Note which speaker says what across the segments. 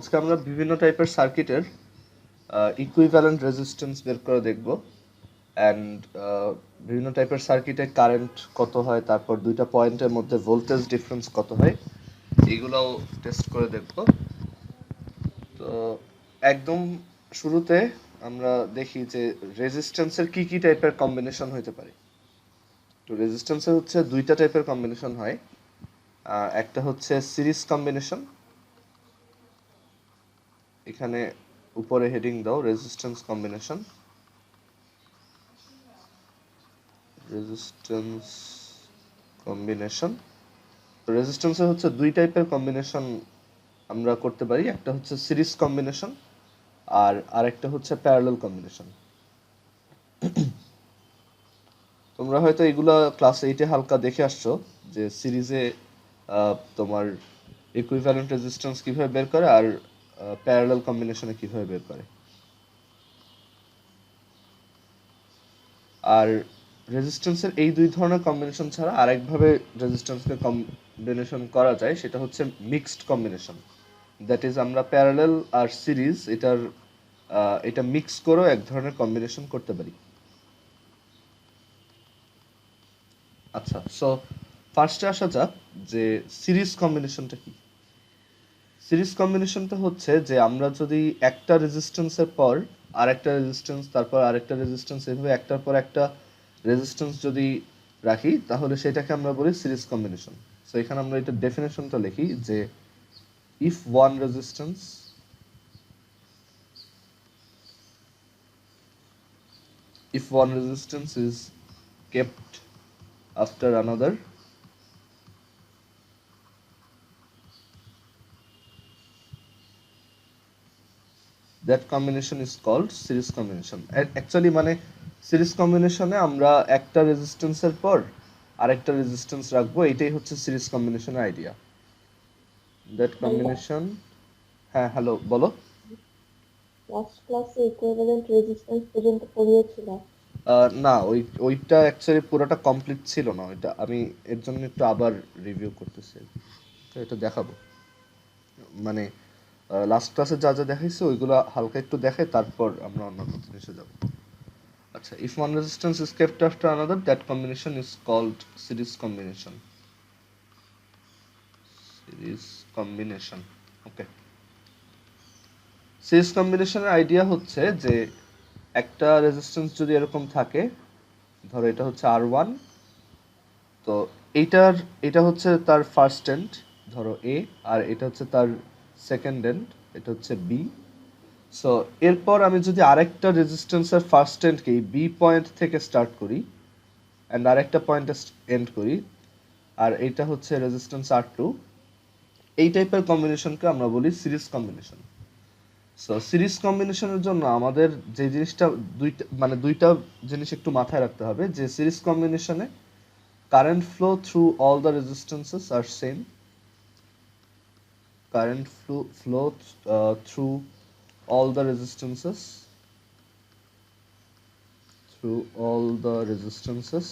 Speaker 1: আজকে আমরা বিভিন্ন টাইপের সার্কিটের ইকুইভ্যালেন্ট রেজিস্ট্যান্স বের করে দেখব অ্যান্ড বিভিন্ন টাইপের সার্কিটে কারেন্ট কত হয়, তারপর দুইটা পয়েন্টের মধ্যে ভোল্টেজ ডিফারেন্স কত হয়, এগুলোও টেস্ট করে দেখব। তো একদম শুরুতে আমরা দেখি যে রেজিস্ট্যান্সের কি কি টাইপের কম্বিনেশন হতে পারে। তো রেজিস্ট্যান্সের হচ্ছে দুইটা টাইপের কম্বিনেশন হয়। একটা হচ্ছে সিরিজ কম্বিনেশন, এখানে উপরে হেডিং দাও রেজিস্ট্যান্স কম্বিনেশন। রেজিস্ট্যান্স কম্বিনেশন, রেজিস্ট্যান্সের হচ্ছে দুই টাইপের কম্বিনেশন আমরা করতে পারি, একটা হচ্ছে সিরিজ কম্বিনেশন আর আরেকটা হচ্ছে প্যারালাল কম্বিনেশন। তোমরা হয়তো এগুলা ক্লাস 8-এ হালকা দেখে আসছো যে সিরিজে তোমার ইকুইভ্যালেন্ট রেজিস্ট্যান্স কিভাবে বের করে আর প্যারালাল কম্বিনেশনে কিভাবে বের করে। আর রেজিস্ট্যান্সের এই দুই ধরনের কম্বিনেশন ছাড়া আরেকভাবে রেজিস্ট্যান্সকে কম্বিনেশন করা যায়, সেটা হচ্ছে মিক্সড কম্বিনেশন। দ্যাট ইজ আমরা প্যারালাল আর সিরিজ এটা মিক্স করেও এক ধরনের কম্বিনেশন করতে পারি। আচ্ছা, সো ফার্স্টে আসা যাক যে সিরিজ কম্বিনেশনটা কি। সিরিজ কম্বিনেশনটা হচ্ছে যে আমরা যদি একটা রেজিস্ট্যান্সের পর আরেকটা রেজিস্ট্যান্স, তারপর আরেকটা রেজিস্ট্যান্স, এভাবে একটার পর একটা রেজিস্ট্যান্স যদি রাখি তাহলে সেটাকে আমরা বলি সিরিজ কম্বিনেশন। সো এখানে আমরা এটা ডেফিনেশনটা লিখি যে if one resistance is kept after another, that combination is called series combination. Actually মানে সিরিজ কম্বিনেশনে আমরা একটা রেজিস্ট্যান্সের পর আরেকটা রেজিস্ট্যান্স রাখবো, এটাই হচ্ছে সিরিজ কম্বিনেশনের আইডিয়া। দ্যাট কম্বিনেশন, হ্যাঁ হ্যালো বলো।
Speaker 2: লাস্ট ক্লাসে ইকুইভ্যালেন্ট রেজিস্ট্যান্স পর্যন্ত পড়িয়েছিলাম।
Speaker 1: না, ওইটা অ্যাকচুয়ালি পুরোটা কমপ্লিট ছিল না, ওইটা আমি এর জন্য একটু আবার রিভিউ করতেছি, তো এটা দেখাবো। মানে লাস্ট ক্লাসে যা যা দেখাইছে ওইগুলো হালকা একটু দেখাই, তারপর আমরা অন্যান্য জিনিসে যাব। আচ্ছা, if one resistance is kept after another, that combination is called series combination. Series combination, okay. Series কম্বিনেশনের আইডিয়া হচ্ছে যে একটা রেজিস্ট্যান্স যদি এরকম থাকে, ধরো এটা হচ্ছে R1, তো এটা হচ্ছে তার ফার্স্ট এন্ড, ধরো এ, আর এটা হচ্ছে তার সেকেন্ড এন্ড, এটা হচ্ছে বি। সো এরপর আমি যদি আরেকটা রেজিস্ট্যান্সের ফার্স্ট এন্ডকে বি পয়েন্ট থেকে স্টার্ট করি অ্যান্ড আরেকটা পয়েন্টে এন্ড করি, আর এটা হচ্ছে রেজিস্ট্যান্স R2, এই টাইপের কম্বিনেশনকে আমরা বলি সিরিজ কম্বিনেশন। সো সিরিজ কম্বিনেশনের জন্য আমাদের যে জিনিসটা দুইটা জিনিস একটু মাথায় রাখতে হবে, যে সিরিজ কম্বিনেশনে current flow through all the resistances are same. Current flow through all the resistances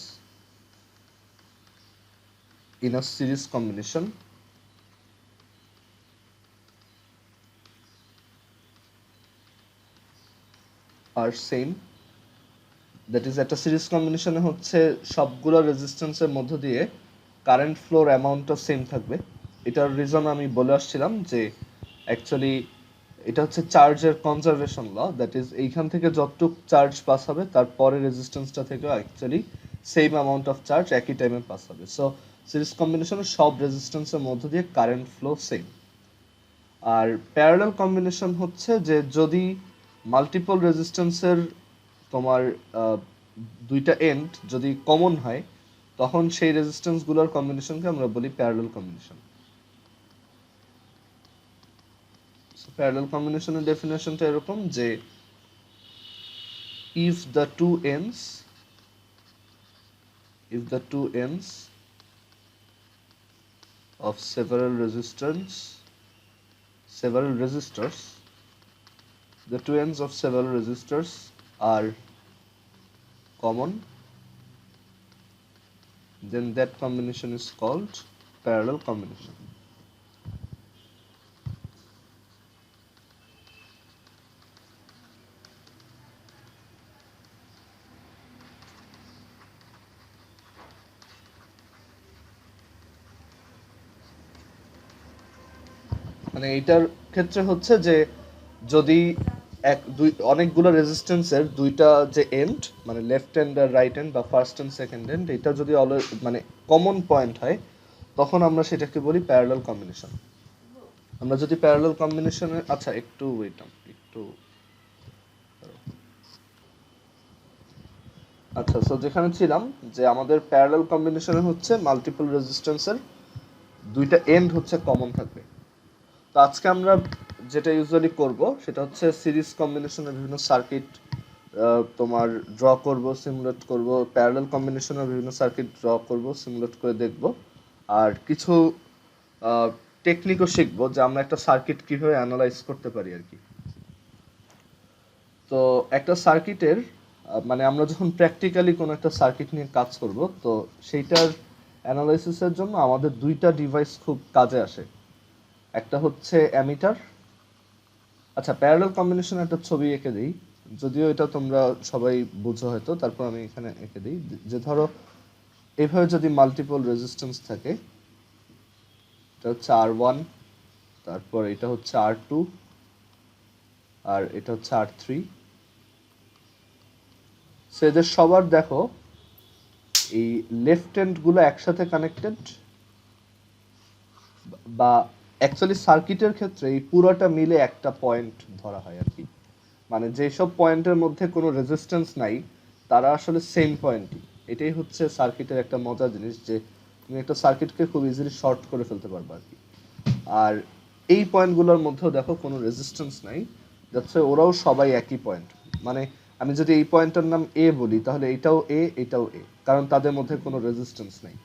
Speaker 1: in a series combination are same. That is একটা সিরিজ কম্বিনেশনে হচ্ছে সবগুলো রেজিস্ট্যান্সের মধ্য দিয়ে কারেন্ট ফ্লোর অ্যামাউন্টটা সেম থাকবে। এটার রিজন আমি বলে আসছিলাম যে অ্যাকচুয়ালি এটা হচ্ছে চার্জের কনজারভেশন ল, দ্যাট ইজ এইখান থেকে যতটুক চার্জ পাস হবে তারপরে রেজিস্ট্যান্সটা থেকেও actually same amount of charge একই টাইমে পাস হবে। সো সিরিজ কম্বিনেশনের সব রেজিস্ট্যান্সের মধ্য দিয়ে কারেন্ট ফ্লো সেম। আর প্যারালাল কম্বিনেশন হচ্ছে যে যদি মাল্টিপল রেজিস্ট্যান্সের তোমার দুইটা এন্ড যদি কমন হয়, তখন সেই রেজিস্ট্যান্সগুলোর কম্বিনেশনকে আমরা বলি প্যারালাল কম্বিনেশন। প্যারালাল কম্বিনেশনের ডেফিনেশনটা এরকম যে if the two ends of several resistors, the two ends of several resistors are common, then that combination is called parallel combination. মানে এইটার ক্ষেত্রে হচ্ছে যে যদি অনেকগুলো রেজিস্ট্যান্সের দুইটা যে এন্ড মানে লেফট এন্ড আর রাইট এন্ড বা ফার্স্ট এন্ড সেকেন্ড এন্ড এটা যদি মানে কমন পয়েন্ট হয় তখন আমরা সেটাকে বলি প্যারালাল কম্বিনেশন। আমরা যদি প্যারালাল কম্বিনেশনে আচ্ছা একটু ওয়েট একটু আচ্ছা, সো যেখানে ছিলাম যে আমাদের প্যারালাল কম্বিনেশনে হচ্ছে মাল্টিপল রেজিস্ট্যান্সের দুইটা এন্ড হচ্ছে কমন থাকবে। তো আজকে আমরা যেটা ইউজুয়ালি করব সেটা হচ্ছে সিরিজ কম্বিনেশনের বিভিন্ন সার্কিট তোমার ড্র করব, সিমুলেট করব, প্যারালাল কম্বিনেশনের বিভিন্ন সার্কিট ড্র করব, সিমুলেট করে দেখব, আর কিছু টেকনিকও শিখবো যে আমরা একটা সার্কিট কিভাবে অ্যানালাইজ করতে পারি আর কি। তো একটা সার্কিটের মানে আমরা যখন প্র্যাকটিক্যালি কোনো একটা সার্কিট নিয়ে কাজ করব তো সেইটার অ্যানালাইসিসের জন্য আমাদের দুইটা ডিভাইস খুব কাজে আসে। একটা হচ্ছে অ্যামিটার। আচ্ছা, প্যারালাল কম্বিনেশন একটা ছবি এঁকে দিই, যদিও এটা তোমরা সবাই বুঝো হয়তো, তারপর আমি এখানে এঁকে দিই যে ধরো এইভাবে যদি মাল্টিপল রেজিস্ট্যান্স থাকে, এটা হচ্ছে R1, তারপর এটা হচ্ছে R2, আর এটা হচ্ছে R3। সো এদের সবার দেখো এই লেফট এন্ড গুলো একসাথে কানেক্টেড, বা অ্যাকচুয়ালি সার্কিটের ক্ষেত্রে এই পুরোটা মিলে একটা পয়েন্ট ধরা হয় আর কি। মানে যেসব পয়েন্টের মধ্যে কোনো রেজিস্ট্যান্স নাই তারা আসলে সেম পয়েন্টই। এটাই হচ্ছে সার্কিটের একটা মজার জিনিস যে তুমি একটা সার্কিটকে খুব ইজিলি শর্ট করে ফেলতে পারবে আর কি। আর এই পয়েন্টগুলোর মধ্যেও দেখো কোনো রেজিস্ট্যান্স নাই, যাচ্ছে ওরাও সবাই একই পয়েন্ট। মানে আমি যদি এই পয়েন্টটার নাম এ বলি তাহলে এটাও এ, এটাও এ, কারণ তাদের মধ্যে কোনো রেজিস্ট্যান্স নাই।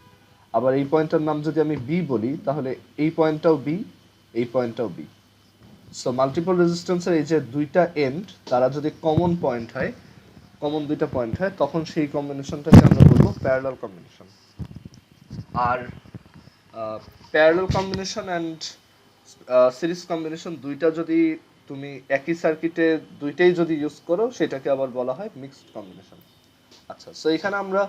Speaker 1: আবার এই পয়েন্টটার নাম যদি আমি বি বলি তাহলে এই পয়েন্টটাও বি, এই পয়েন্টটাও বি। সো মাল্টিপল রেজিস্ট্যান্সের এই যে দুইটা এন্ড তারা যদি কমন পয়েন্ট হয়, কমন দুইটা পয়েন্ট হয়, তখন সেই কম্বিনেশনটাকে আমরা বলবো প্যারালাল কম্বিনেশন। আর parallel combination and series combination দুইটা যদি তুমি একই সার্কিটে দুইটাই যদি ইউজ করো সেটাকে আবার বলা হয় মিক্সড কম্বিনেশন। আচ্ছা, সো এখানে আমরা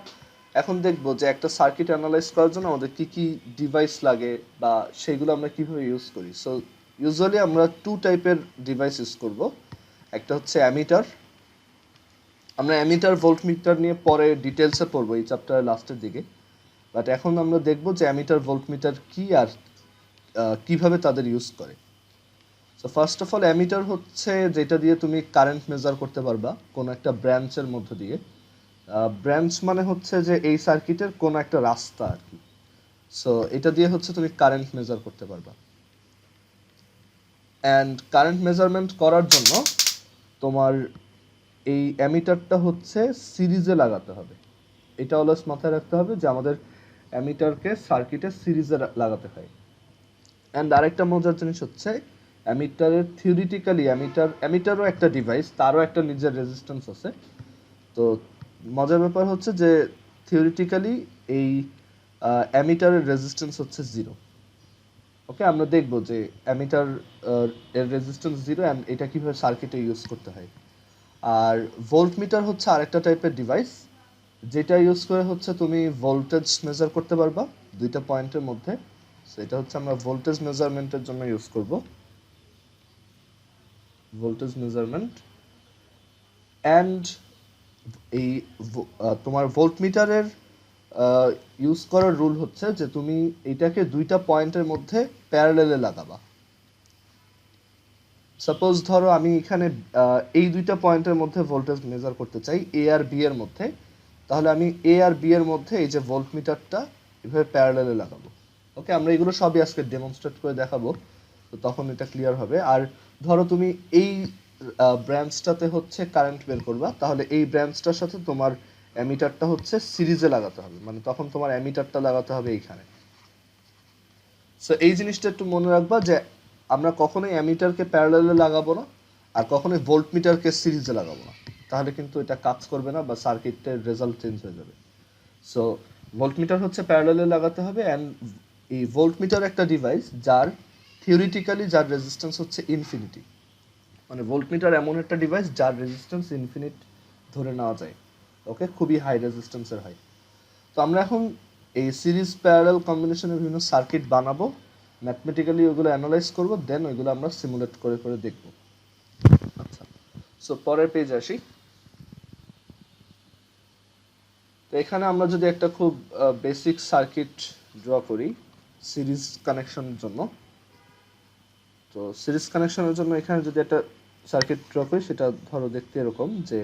Speaker 1: এখন দেখবো যে একটা সার্কিট অ্যানালাইজ করার জন্য আমাদের কি কি ডিভাইস লাগে বা সেগুলো আমরা কিভাবে ইউজ করি। সো ইউজুয়ালি আমরা টু টাইপের ডিভাইস ইউজ করব। একটা হচ্ছে অ্যামিটার। আমরা অ্যামিটার ভোল্টমিটার নিয়ে পরে ডিটেলসে পড়বো এই চ্যাপ্টারের লাস্টের দিকে, বাট এখন আমরা দেখবো যে অ্যামিটার ভোল্টমিটার কি আর কিভাবে তাদের ইউজ করে। So first of all ammeter হচ্ছে যেটা দিয়ে তুমি কারেন্ট মেজার করতে পারবা কোনো একটা ব্রাঞ্চের মধ্য দিয়ে। ব্রাঞ্চ মানে হচ্ছে যে এই সার্কিটের কোনো একটা রাস্তা আর কি। সো এটা দিয়ে হচ্ছে তুমি কারেন্ট মেজার করতে পারবা। অ্যান্ড কারেন্ট মেজারমেন্ট করার জন্য তোমার এই অ্যামিটারটা হচ্ছে সিরিজে লাগাতে হবে। এটা অলওয়েজ মাথায় রাখতে হবে যে আমাদের অ্যামিটারকে সার্কিটে সিরিজে লাগাতে হয়। অ্যান্ড আরেকটা মজার জিনিস হচ্ছে অ্যামিটারের থিওরিটিক্যালি অ্যামিটারও একটা ডিভাইস, তারও একটা নিজের রেজিস্ট্যান্স আছে। তো মজার ব্যাপার হচ্ছে যে থিওরিটিক্যালি এই অ্যামিটারের রেজিস্ট্যান্স হচ্ছে 0। ওকে, আমরা দেখব যে অ্যামিটার এর রেজিস্ট্যান্স 0 অ্যান্ড এটা কিভাবে সার্কিটে ইউজ করতে হয়। আর ভোল্টমিটার হচ্ছে আরেকটা টাইপের ডিভাইস যেটা ইউজ করে হচ্ছে তুমি ভোল্টেজ মেজার করতে পারবা দুইটা পয়েন্টের মধ্যে। সেটা হচ্ছে আমরা ভোল্টেজ মেজারমেন্টের জন্য ইউজ করব, ভোল্টেজ মেজারমেন্ট। অ্যান্ড এই তোমার ভোল্টমিটারের ইউজ করার রুল হচ্ছে যে তুমি এটাকে দুইটা পয়েন্টের মধ্যে প্যারালেলে লাগাবা। সাপোজ ধরো আমি এখানে এই দুইটা পয়েন্টের মধ্যে ভোল্টেজ মেজার করতে চাই এ আর বি এর মধ্যে, তাহলে আমি এ আর বি এর মধ্যে এই যে ভোল্টমিটারটা এভাবে প্যারালেলে লাগাবো। ওকে, আমরা এগুলো সবই আজকে ডেমনস্ট্রেট করে দেখাবো, তো তখন এটা ক্লিয়ার হবে। আর ধরো তুমি এই ব্রাঞ্চটাতে হচ্ছে কারেন্ট বের করবা, তাহলে এই ব্রাঞ্চটার সাথে তোমার অ্যামিটারটা হচ্ছে সিরিজে লাগাতে হবে, মানে তখন তোমার অ্যামিটারটা লাগাতে হবে এইখানে। সো এই জিনিসটা একটু মনে রাখবা যে আমরা কখনোই অ্যামিটারকে প্যারালালে লাগাবো না আর কখনোই ভোল্টমিটারকে সিরিজে লাগাবো না, তাহলে কিন্তু এটা কাজ করবে না বা সার্কিটের রেজাল্ট চেঞ্জ হয়ে যাবে। সো ভোল্টমিটার হচ্ছে প্যারালালে লাগাতে হবে। অ্যান্ড এই ভোল্টমিটার একটা ডিভাইস যার থিওরিটিক্যালি যার রেজিস্ট্যান্স হচ্ছে ইনফিনিটি। মানে ভোল্টমিটার এমন একটা ডিভাইস যার রেজিস্ট্যান্স ইনফিনিট ধরে নেওয়া যায়। ওকে, খুবই হাই রেজিস্ট্যান্সের হয়। তো আমরা এখন এই সিরিজ প্যারালাল কম্বিনেশনের বিভিন্ন সার্কিট বানাবো ম্যাথমেটিক্যালি ওগুলো অ্যানালাইজ করব, দেন ওইগুলো আমরা সিমুলেট করে করে দেখব। আচ্ছা, সো পরের পেজ আসি। তো এখানে আমরা যদি একটা খুব বেসিক সার্কিট ড্র করি সিরিজ কানেকশনের জন্য, তো সিরিজ কানেকশনের জন্য এখানে যদি একটা সার্কিট ড্র করি, সেটা ধরো দেখতে এরকম যে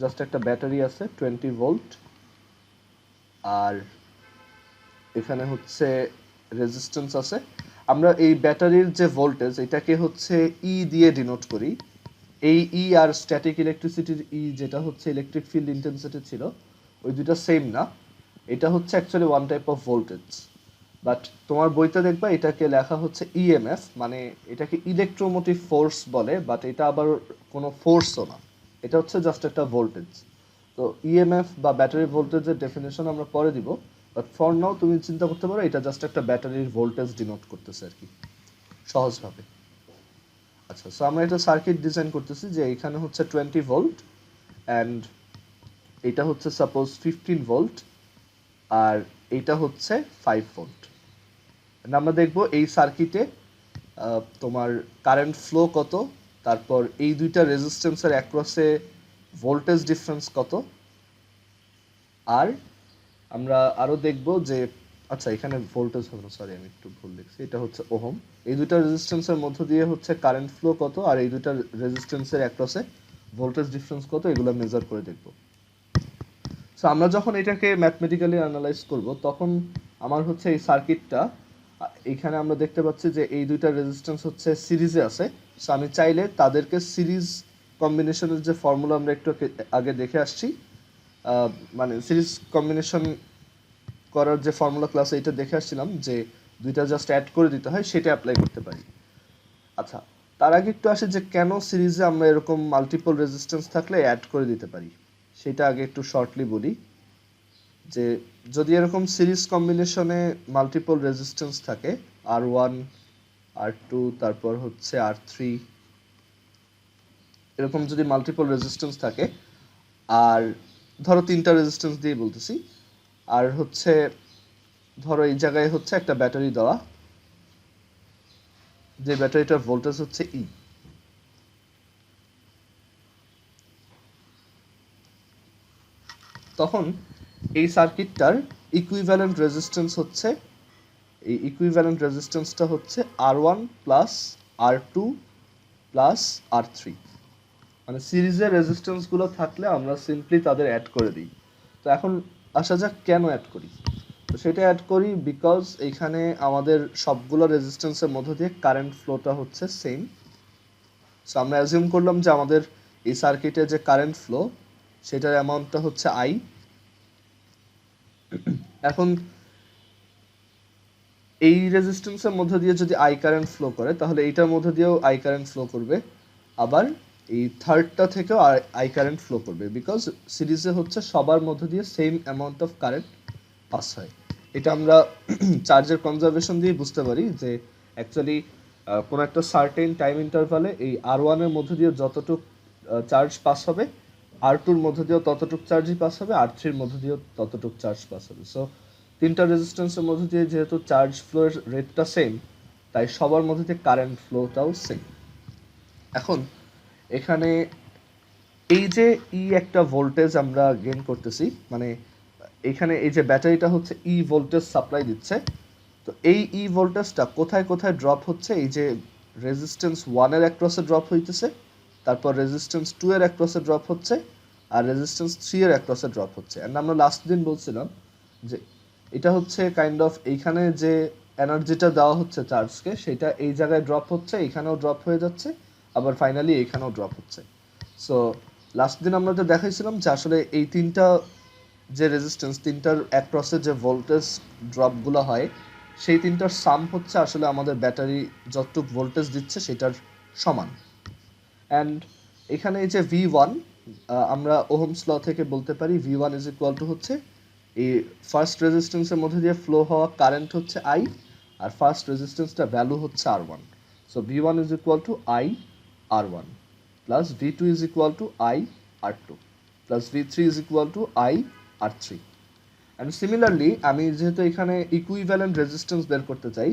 Speaker 1: জাস্ট একটা ব্যাটারি আছে 20 ভোল্ট, আর এখানে হচ্ছে রেজিস্ট্যান্স আছে। আমরা এই ব্যাটারির যে ভোল্টেজ এটাকে হচ্ছে ই দিয়ে ডিনোট করি। এই ই আর স্ট্যাটিক ইলেকট্রিসিটির ই যেটা হচ্ছে ইলেকট্রিক ফিল্ড ইন্টেন্সিটি ছিল, ওই দুটো সেম না। এটা হচ্ছে actually one type of voltage, but তোমার বইতে দেখবা এটাকে লেখা হচ্ছে ইএমএফ, মানে এটাকে ইলেকট্রোমোটিভ ফোর্স বলে, বাট এটা আবার কোনো ফোর্সও না, এটা হচ্ছে জাস্ট একটা ভোল্টেজ। তো ইএমএফ বা ব্যাটারি ভোল্টেজের ডেফিনেশন আমরা পরে দিব, বাট ফর নাও তুমি চিন্তা করতে পারো এটা জাস্ট একটা ব্যাটারির ভোল্টেজ ডিনোট করতেছে আর কি, সহজভাবে। আচ্ছা, সো আমরা একটা সার্কিট ডিজাইন করতেছি যে এখানে হচ্ছে 20 ভোল্ট অ্যান্ড এটা হচ্ছে সাপোজ 15 ভোল্ট, আর এটা হচ্ছে 5 ভোল্ট। আমরা দেখব এই সার্কিটে তোমার কারেন্ট ফ্লো কত, তারপর এই দুইটা রেজিস্ট্যান্সের অ্যাক্রসে ভোল্টেজ ডিফারেন্স কত, আর আমরা আরো দেখব যে আচ্ছা এখানে ভোল্টেজ হবে না, সরি আমি একটু ভুল লিখছি, এটা হচ্ছে ওহম। এই দুইটা রেজিস্ট্যান্সের মধ্য দিয়ে হচ্ছে কারেন্ট ফ্লো কত, আর এই দুইটা রেজিস্ট্যান্সের অ্যাক্রসে ভোল্টেজ ডিফারেন্স কত, এগুলো মেজার করে দেখব। সো আমরা যখন এটাকে ম্যাথমেটিক্যালি অ্যানালাইজ করব, তখন আমার হচ্ছে এই সার্কিটটা, এখানে আমরা দেখতে পাচ্ছি যে এই দুইটা রেজিস্ট্যান্স হচ্ছে সিরিজে আছে। সো আমি চাইলে তাদেরকে সিরিজ কম্বিনেশনের যে ফর্মুলা আমরা একটু আগে দেখে আসছি, মানে সিরিজ কম্বিনেশন করার যে ফর্মুলা ক্লাসে এটা দেখে আসছিলাম যে দুইটা জাস্ট অ্যাড করে দিতে হয়, সেটা অ্যাপ্লাই করতে পারি। আচ্ছা, তার আগে একটু আসে যে কেন সিরিজে আমরা এরকম মাল্টিপল রেজিস্ট্যান্স থাকলে অ্যাড করে দিতে পারি, সেটা আগে একটু শর্টলি বলি। যে যদি এরকম সিরিজ কম্বিনেশনে মাল্টিপল রেজিস্ট্যান্স থাকে, R1 R2 তারপর হচ্ছে R3, এরকম যদি মাল্টিপল রেজিস্ট্যান্স থাকে, আর ধরো তিনটা রেজিস্ট্যান্স দিয়ে বলতেছি, আর হচ্ছে ধরো এই জায়গায় হচ্ছে একটা ব্যাটারি দেওয়া, যে ব্যাটারিটার ভোল্টেজ হচ্ছে ই। তখন এই সার্কিটটার ইকুইভ্যালেন্ট রেজিস্ট্যান্স হচ্ছে, এই ইকুইভ্যালেন্ট রেজিস্ট্যান্সটা হচ্ছে R1 plus R2 plus R3। মানে সিরিজের রেজিস্ট্যান্সগুলো থাকলে আমরা সিম্পলি তাদের অ্যাড করে দিই। তো এখন আসা যাক কেন অ্যাড করি। তো সেটা অ্যাড করি বিকজ এইখানে আমাদের সবগুলো রেজিস্ট্যান্সের মধ্য দিয়ে কারেন্ট ফ্লোটা হচ্ছে সেম। সো আমরা অ্যাজিউম করলাম যে আমাদের এই সার্কিটে যে কারেন্ট ফ্লো সেটার অ্যামাউন্টটা হচ্ছে আই। এখন এই রেজিস্ট্যান্সের মধ্য দিয়ে যদি আই কারেন্ট ফ্লো করে, তাহলে এইটার মধ্য দিয়েও আই কারেন্ট ফ্লো করবে, আবার এই থার্ডটা থেকেও আই কারেন্ট ফ্লো করবে, বিকজ সিরিজে হচ্ছে সবার মধ্য দিয়ে same amount of current pass হয়। এটা আমরা চার্জের কনজারভেশন দিয়ে বুঝতে পারি যে অ্যাকচুয়ালি কোনো একটা সার্টেন টাইম ইন্টারভালে এই R1 এর মধ্য দিয়ে যতটুক চার্জ পাস হবে, R2 এর মধ্য দিয়েও ততটুক চার্জই পাস হবে, R3 এর মধ্য দিয়েও ততটুক চার্জ পাস হবে। সো তিনটা রেজিস্ট্যান্সের মধ্য দিয়ে যেহেতু চার্জ ফ্লোর রেটটা সেম, তাই সবার মধ্যে দিয়ে কারেন্ট ফ্লোটাও সেম। এখন এখানে এই যে ই একটা ভোল্টেজ আমরা গেইন করতেছি, মানে এখানে এই যে ব্যাটারিটা হচ্ছে ই ভোল্টেজ সাপ্লাই দিচ্ছে, তো এই ই ভোল্টেজটা কোথায় কোথায় ড্রপ হচ্ছে, এই যে রেজিস্ট্যান্স 1 এর অ্যাক্রসে ড্রপ হইতেছে, তারপর রেজিস্ট্যান্স 2 এর অ্যাক্রসে ড্রপ হচ্ছে, আর রেজিস্ট্যান্স 3 এর অ্যাক্রসে ড্রপ হচ্ছে। এন্ড আমরা লাস্ট দিন বলছিলাম যে এটা হচ্ছে কাইন্ড অফ এইখানে যে এনার্জিটা দেওয়া হচ্ছে চার্জকে, সেটা এই জায়গায় ড্রপ হচ্ছে, এখানেও ড্রপ হয়ে যাচ্ছে, আবার ফাইনালি এখানেও ড্রপ হচ্ছে। সো লাস্ট দিন আমরা যে দেখাইছিলাম যে আসলে এই তিনটা যে রেজিস্ট্যান্স, তিনটার অ্যাক্রসে যে ভোল্টেজ ড্রপগুলো হয়, সেই তিনটার সাম হচ্ছে আসলে আমাদের ব্যাটারি যতটুক ভোল্টেজ দিচ্ছে সেটার সমান। অ্যান্ড এখানে এই যে V1, আমরা ওহমস ল থেকে বলতে পারি V1 ইজ ইকুয়াল টু হচ্ছে এই ফার্স্ট রেজিস্ট্যান্সের মধ্যে দিয়ে ফ্লো হওয়া কারেন্ট হচ্ছে I, আর ফার্স্ট রেজিস্ট্যান্সটা ভ্যালু হচ্ছে R1। So V1 is equal to I R1 plus V2 is equal to I R2 plus V3 is equal to I R3। And similarly আমি যেহেতু এখানে equivalent resistance বের করতে চাই,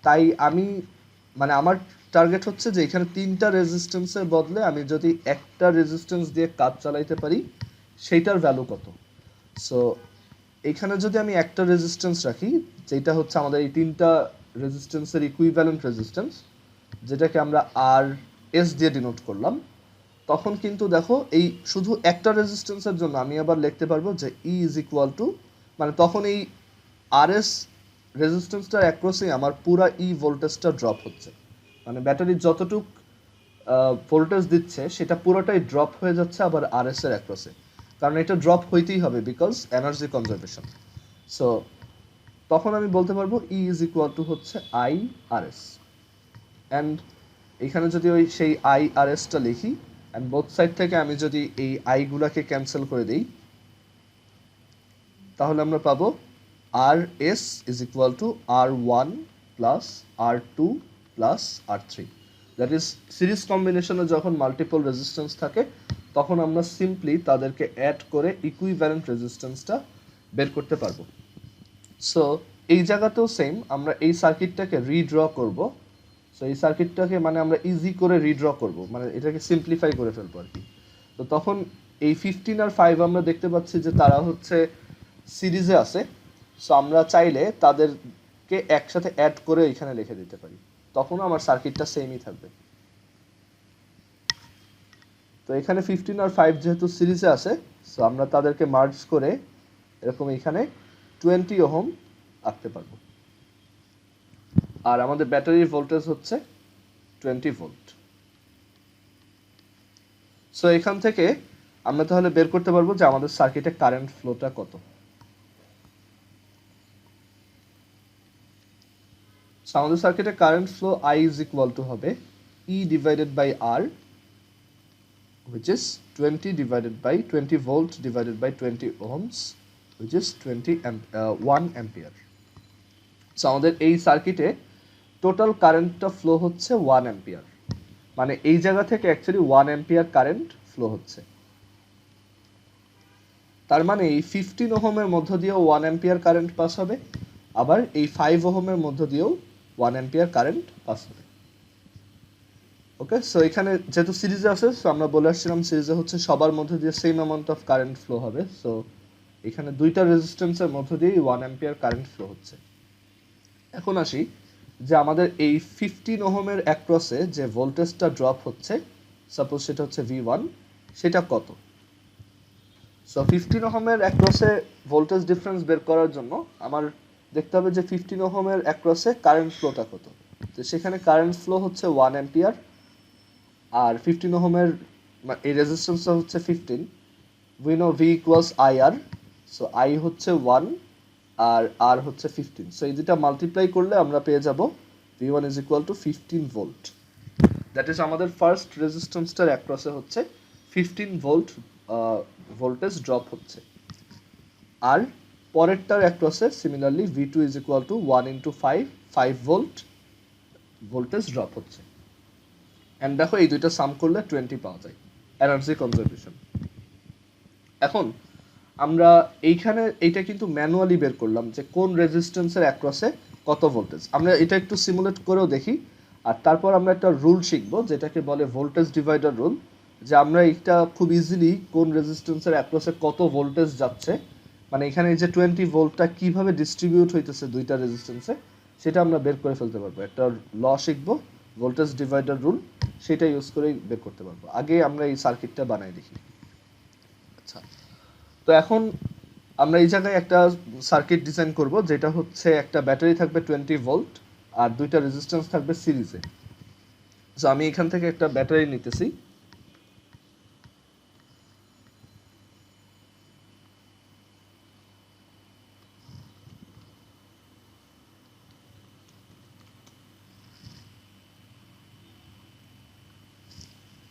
Speaker 1: তাই আমি মানে আমার টার্গেট হচ্ছে যে এখানে 3টা রেজিস্ট্যান্সের বদলে আমি যদি একটা রেজিস্ট্যান্স দিয়ে কাজ চালাইতে পারি সেইটার ভ্যালু কত। সো এখানে যদি আমি একটা রেজিস্ট্যান্স রাখি যেটা হচ্ছে আমাদের এই 3টা রেজিস্ট্যান্সের ইকুইভ্যালেন্ট রেজিস্ট্যান্স, যেটাকে আমরা আর এস দিয়ে ডিনোট করলাম, তখন কিন্তু দেখো এই শুধু একটা রেজিস্ট্যান্সের জন্য আমি আবার লিখতে পারবো যে ই ইজ ইকুয়াল টু, মানে তখন এই আর এস রেজিস্ট্যান্সটার অ্যাক্রসেই আমার পুরা ই ভোল্টেজটা ড্রপ হচ্ছে, মানে ব্যাটারি যতটুক ভোল্টেজ দিচ্ছে সেটা পুরোটাই ড্রপ হয়ে যাচ্ছে আবার আর এস এর অ্যাক্রসে, কারণ এটা ড্রপ হইতেই হবে বিকজ এনার্জি কনজারভেশন। সো তখন আমি বলতে পারবো ই ইজ ইকুয়াল টু হচ্ছে আই আর এস, অ্যান্ড এখানে যদি ওই সেই আই আর এসটা লিখি অ্যান্ড বোথ সাইড থেকে আমি যদি এই আইগুলাকে ক্যান্সেল করে দিই, তাহলে আমরা পাবো R S is equal to R one plus R two plus R three. That is series কম্বিনেশনে যখন মাল্টিপল রেজিস্ট্যান্স থাকে তখন আমরা সিম্পলি তাদেরকে অ্যাড করে ইকুইভ্যালেন্ট রেজিস্ট্যান্সটা বের করতে পারবো। সো এই জায়গাতেও সেম, আমরা এই সার্কিটটাকে রিড্র করব। সো এই সার্কিটটাকে মানে আমরা ইজি করে রিড্র করব, মানে এটাকে সিম্পলিফাই করে ফেলবো আর কি। তো তখন এই 15 আর 5 আমরা দেখতে পাচ্ছি যে তারা হচ্ছে সিরিজে আছে। সো আমরা চাইলে তাদেরকে একসাথে অ্যাড করে এখানে লিখে দিতে পারি, তখনও আমার সার্কিটটা সেমই থাকবে। তো এখানে 15 আর 5 যেহেতু সিরিজে আছে, সো আমরা তাদেরকে মার্জ করে এরকম এখানে 20 ওহম আঁকতে পারবো। আর আমাদের ব্যাটারির ভোল্টেজ হচ্ছে 20 ভোল্ট। সো এখান থেকে আমরা তাহলে বের করতে পারবো যে আমাদের সার্কিটে কারেন্ট ফ্লোটা কত। সো আমাদের সার্কিটে current flow I is equal to হবে E divided by R, which is 20 divided by 20 volt divided by 20 ohms, which is 1 ampere. So আমাদের এই সার্কিটে টোটাল কারেন্টটা ফ্লো হচ্ছে 1 অ্যাম্পিয়ার, মানে এই জায়গা থেকে অ্যাকচুয়ালি 1 অ্যাম্পিয়ার কারেন্ট ফ্লো হচ্ছে। তার মানে এই 15 ওহমের মধ্য দিয়েও 1 অ্যাম্পিয়ার কারেন্ট পাস হবে, আবার এই 5 ওহমের মধ্য দিয়েও 1 অ্যাম্পিয়ার কারেন্ট পাস হবে। ওকে, সো এখানে যেহেতু সিরিজে আছে, সো আমরা বলে আসছিলাম সিরিজে হচ্ছে সবার মধ্যে দিয়ে same amount of current flow হবে। সো এখানে দুইটা রেজিস্ট্যান্সের মধ্য দিয়েই 1 অ্যাম্পিয়ার কারেন্ট ফ্লো হচ্ছে। এখন আসি যে আমাদের এই 15 ওহমের অ্যাক্রসে যে ভোল্টেজটা ড্রপ হচ্ছে, সাপোজ সেটা হচ্ছে V1, সেটা কত। সো 15 ওহমের অ্যাক্রসে ভোল্টেজ ডিফারেন্স বের করার জন্য আমার দেখতে হবে যে 15 ওহমের অ্যাক্রসে কারেন্ট ফ্লোটা কত। তো সেখানে কারেন্ট ফ্লো হচ্ছে 1 অ্যাম্পিয়ার, আর 15 ওহমের এই রেজিস্ট্যান্সটা হচ্ছে 15, we know V equals IR, so I হচ্ছে 1 আর R হচ্ছে 15। সো এই দুটা মাল্টিপ্লাই করলে আমরা পেয়ে যাব V1 is equal to 15 volt. That is আমাদের ফার্স্ট রেজিস্ট্যান্সটার অ্যাক্রসে হচ্ছে 15 ভোল্ট ভোল্টেজ ড্রপ হচ্ছে। আর পরেরটার অ্যাক্রসে similarly V2 is equal to 1 into 5 volt voltage drop হচ্ছে। অ্যান্ড দেখো এই দুইটা সাম করলে 20 পাওয়া যায় এনার্জি কনজারভেশন। এখন আমরা এইখানে এইটা কিন্তু ম্যানুয়ালি বের করলাম যে কোন রেজিস্ট্যান্সের অ্যাক্রসে কত ভোল্টেজ। আমরা এটা একটু সিমুলেট করেও দেখি, আর তারপর আমরা একটা রুল শিখবো যেটাকে বলে ভোল্টেজ ডিভাইডার রুল, যে আমরা এটা খুব ইজিলি কোন রেজিস্ট্যান্সের অ্যাক্রসে কত ভোল্টেজ যাচ্ছে, মানে এখানে এই যে 20 ভোল্টটা কিভাবে ডিস্ট্রিবিউট হইতেছে দুইটা রেজিস্ট্যান্সে, সেটা আমরা বের করে ফেলতে পারবো। একটা ল শিখবো ভোল্টেজ ডিভাইডার রুল, সেটা ইউজ করেই বের করতে পারবো। আগে আমরা এই সার্কিটটা বানাই দেখি। আচ্ছা, তো এখন আমরা এই জায়গায় একটা সার্কিট ডিজাইন করব যেটা হচ্ছে একটা ব্যাটারি থাকবে 20 ভোল্ট আর দুইটা রেজিস্ট্যান্স থাকবে সিরিজে। সো আমি এখান থেকে একটা ব্যাটারি নিতেছি,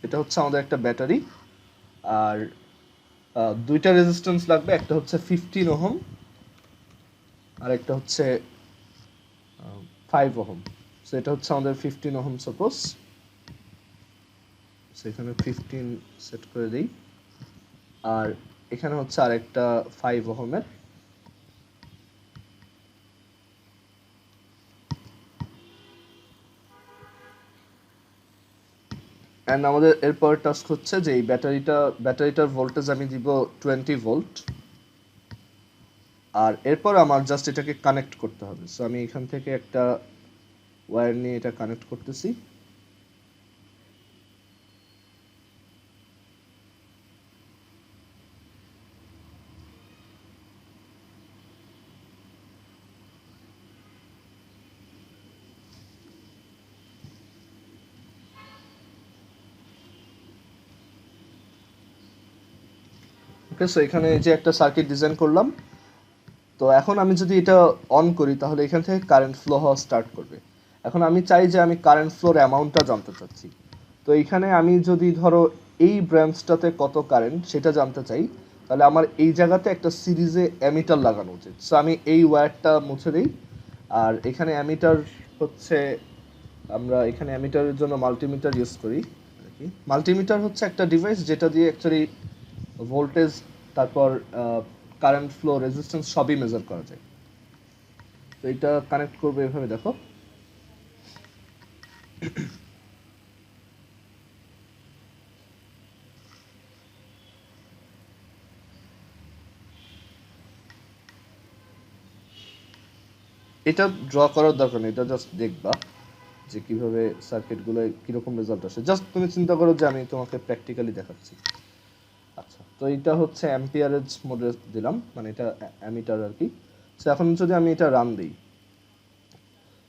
Speaker 1: এটা হচ্ছে আমাদের একটা ব্যাটারি, আর দুইটা রেজিস্ট্যান্স লাগবে, একটা হচ্ছে 15 ওহম আর একটা হচ্ছে 5 ওহম। সো এটা হচ্ছে আমাদের 15 ওহম সাপোজ, সেখানে 15 সেট করে দিই, আর এখানে হচ্ছে আরেকটা 5 ওহমের। অ্যান্ড আমাদের এরপর টাস্ক হচ্ছে যে এই ব্যাটারিটার ভোল্টেজ আমি দিব 20 ভোল্ট। আর এরপর আমার জাস্ট এটাকে কানেক্ট করতে হবে। সো আমি এখান থেকে একটা ওয়্যার নিয়ে এটা কানেক্ট করতেছি। ওকে, সো এখানে এই যে একটা সার্কিট ডিজাইন করলাম। তো এখন আমি যদি এটা অন করি তাহলে এখান থেকে কারেন্ট ফ্লো হওয়া স্টার্ট করবে। এখন আমি চাই যে আমি কারেন্ট ফ্লোর অ্যামাউন্টটা জানতে চাচ্ছি। তো এইখানে আমি যদি ধরো এই ব্রাঞ্চটাতে কত কারেন্ট সেটা জানতে চাই, তাহলে আমার এই জায়গাতে একটা সিরিজে অ্যামিটার লাগানো উচিত। সো আমি এই ওয়্যারটা মুছে দিই। আর এখানে অ্যামিটার হচ্ছে, আমরা এখানে অ্যামিটারের জন্য মাল্টিমিটার ইউজ করি আর কি। মাল্টিমিটার হচ্ছে একটা ডিভাইস যেটা দিয়ে অ্যাকচুয়ালি ভোল্টেজ, তারপর কারেন্ট ফ্লো, রেজিস্ট্যান্স সবই মেজার করা যায়। তো এটা কানেক্ট করবে এভাবে, দেখো। এটা ড্র করার দরকার নেই, এটা জাস্ট দেখবা যে কিভাবে সার্কিটগুলো কিরকম রেজাল্ট আসে। জাস্ট তুমি চিন্তা করো যে আমি তোমাকে প্র্যাকটিক্যালি দেখাচ্ছি। আচ্ছা, তো এটা হচ্ছে অ্যাম্পিয়ারেজ মোডে দিলাম, মানে এটা অ্যামিটার আর কি। তো এখন যদি আমি এটা রান দিই,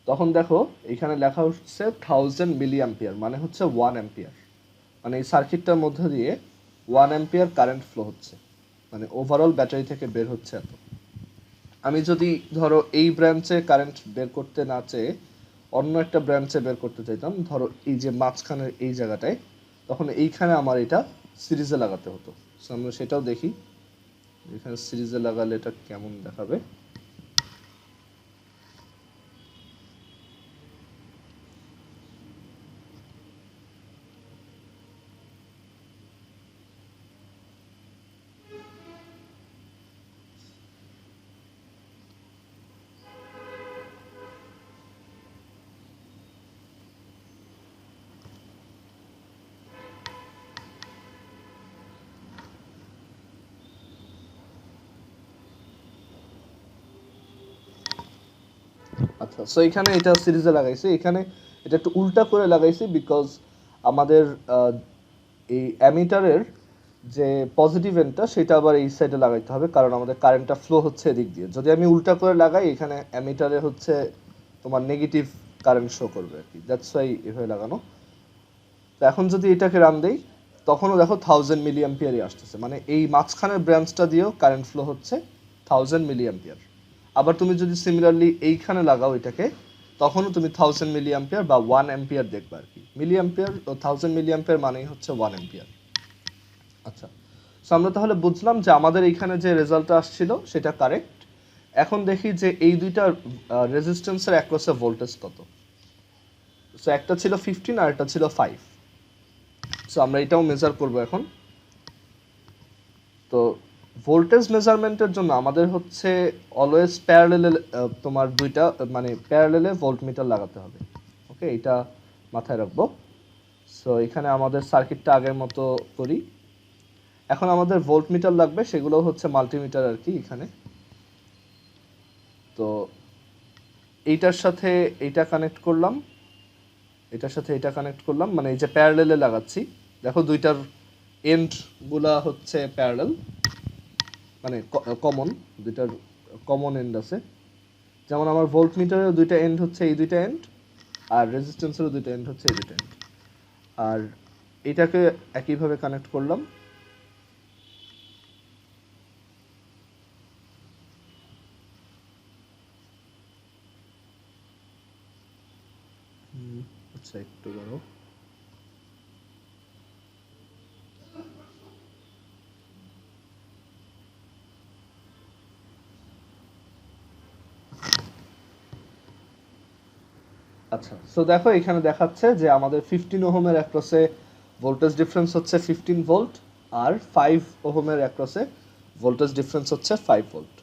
Speaker 1: তখন দেখো এখানে লেখা হচ্ছে 1000 মিলি অ্যাম্পিয়ার, মানে হচ্ছে 1 অ্যাম্পিয়ার। মানে এই সার্কিটটার মধ্যে দিয়ে 1 অ্যাম্পিয়ার কারেন্ট ফ্লো হচ্ছে, মানে ওভারঅল ব্যাটারি থেকে বের হচ্ছে এত। আমি যদি ধরো এই ব্রাঞ্চে কারেন্ট বের করতে না চেয়ে অন্য একটা ব্রাঞ্চে বের করতে চাইতাম, ধরো এই যে মাঝখানের এই জায়গাটায়, তখন এইখানে আমার এটা সিরিজে লাগাতে হতো। সো আমরা সেটাও দেখি এখানে সিরিজে লাগালে এটা কেমন দেখাবে। আচ্ছা, সো এখানে এটা সিরিজে লাগাইছি, এখানে এটা একটু উল্টা করে লাগাইছি বিকজ আমাদের এই অ্যামিটারের যে পজিটিভ এন্ডটা সেটা আবার এই সাইডে লাগাইতে হবে, কারণ আমাদের কারেন্টটা ফ্লো হচ্ছে এদিক দিয়ে। যদি আমি উল্টা করে লাগাই, এখানে অ্যামিটারে হচ্ছে তোমার নেগেটিভ কারেন্ট শো করবে আর কি, দ্যাটস ওয়াই এভাবে লাগানো। তো এখন যদি এটাকে রান দেই, তখনও দেখো 1000 মিলি অ্যাম্পিয়ারই আসতেছে, মানে এই মাঝখানের ব্রাঞ্চটা দিয়েও কারেন্ট ফ্লো হচ্ছে 1000 মিলি অ্যাম্পিয়ার। আবার তুমি যদি সিমিলারলি এইখানে লাগাও এটাকে, তখনও তুমি 1000 মিলি অ্যাম্পিয়ার বা 1 অ্যাম্পিয়ার দেখবে আর কি। মিলি অ্যাম্পিয়ার ও 1000 মিলি অ্যাম্পিয়ার মানেই হচ্ছে 1 অ্যাম্পিয়ার। আচ্ছা, সো আমরা তাহলে বুঝলাম যে আমাদের এইখানে যে রেজাল্টটা আসছিল সেটা কারেক্ট। এখন দেখি যে এই দুইটা রেজিস্ট্যান্সের অ্যাক্রসে ভোল্টেজ কত। সো একটা ছিল 15 আর একটা ছিল 5। সো আমরা এটাও মেজার করব এখন। তো ভোল্টেজ মেজারমেন্টের জন্য আমাদের হচ্ছে অলওয়েজ প্যারালেলে তোমার দুইটা মানে প্যারালেলে ভোল্টমিটার লাগাতে হবে। ওকে, এটা মাথায় রাখবো। সো এখানে আমাদের সার্কিটটা আগের মতো করি। এখন আমাদের ভোল্টমিটার লাগবে, সেগুলো হচ্ছে মাল্টিমিটার আর কি এখানে। তো এইটার সাথে এইটা কানেক্ট করলাম, এটার সাথে এটা কানেক্ট করলাম, মানে এই যে প্যারালেলে লাগাচ্ছি। দেখো দুইটার এন্ডগুলা হচ্ছে প্যারালেল, মানে কমন, দুইটার কমন এন্ড আছে। যেমন আমার ভোল্টমিটারের দুইটা এন্ড হচ্ছে এই দুইটা এন্ড, আর রেজিস্ট্যান্সেরও দুইটা এন্ড হচ্ছে এই দুইটা এন্ড। আর এটাকে একইভাবে কানেক্ট করলাম। আচ্ছা, একটু দাঁড়াও। আচ্ছা, সো দেখো এখানে দেখাচ্ছে যে আমাদের 15 ওহমের অ্যাক্রসে ভোল্টেজ ডিফারেন্স হচ্ছে 15 ভোল্ট, আর 5 ওহমের অ্যাক্রসে ভোল্টেজ ডিফারেন্স হচ্ছে 5 ভোল্ট।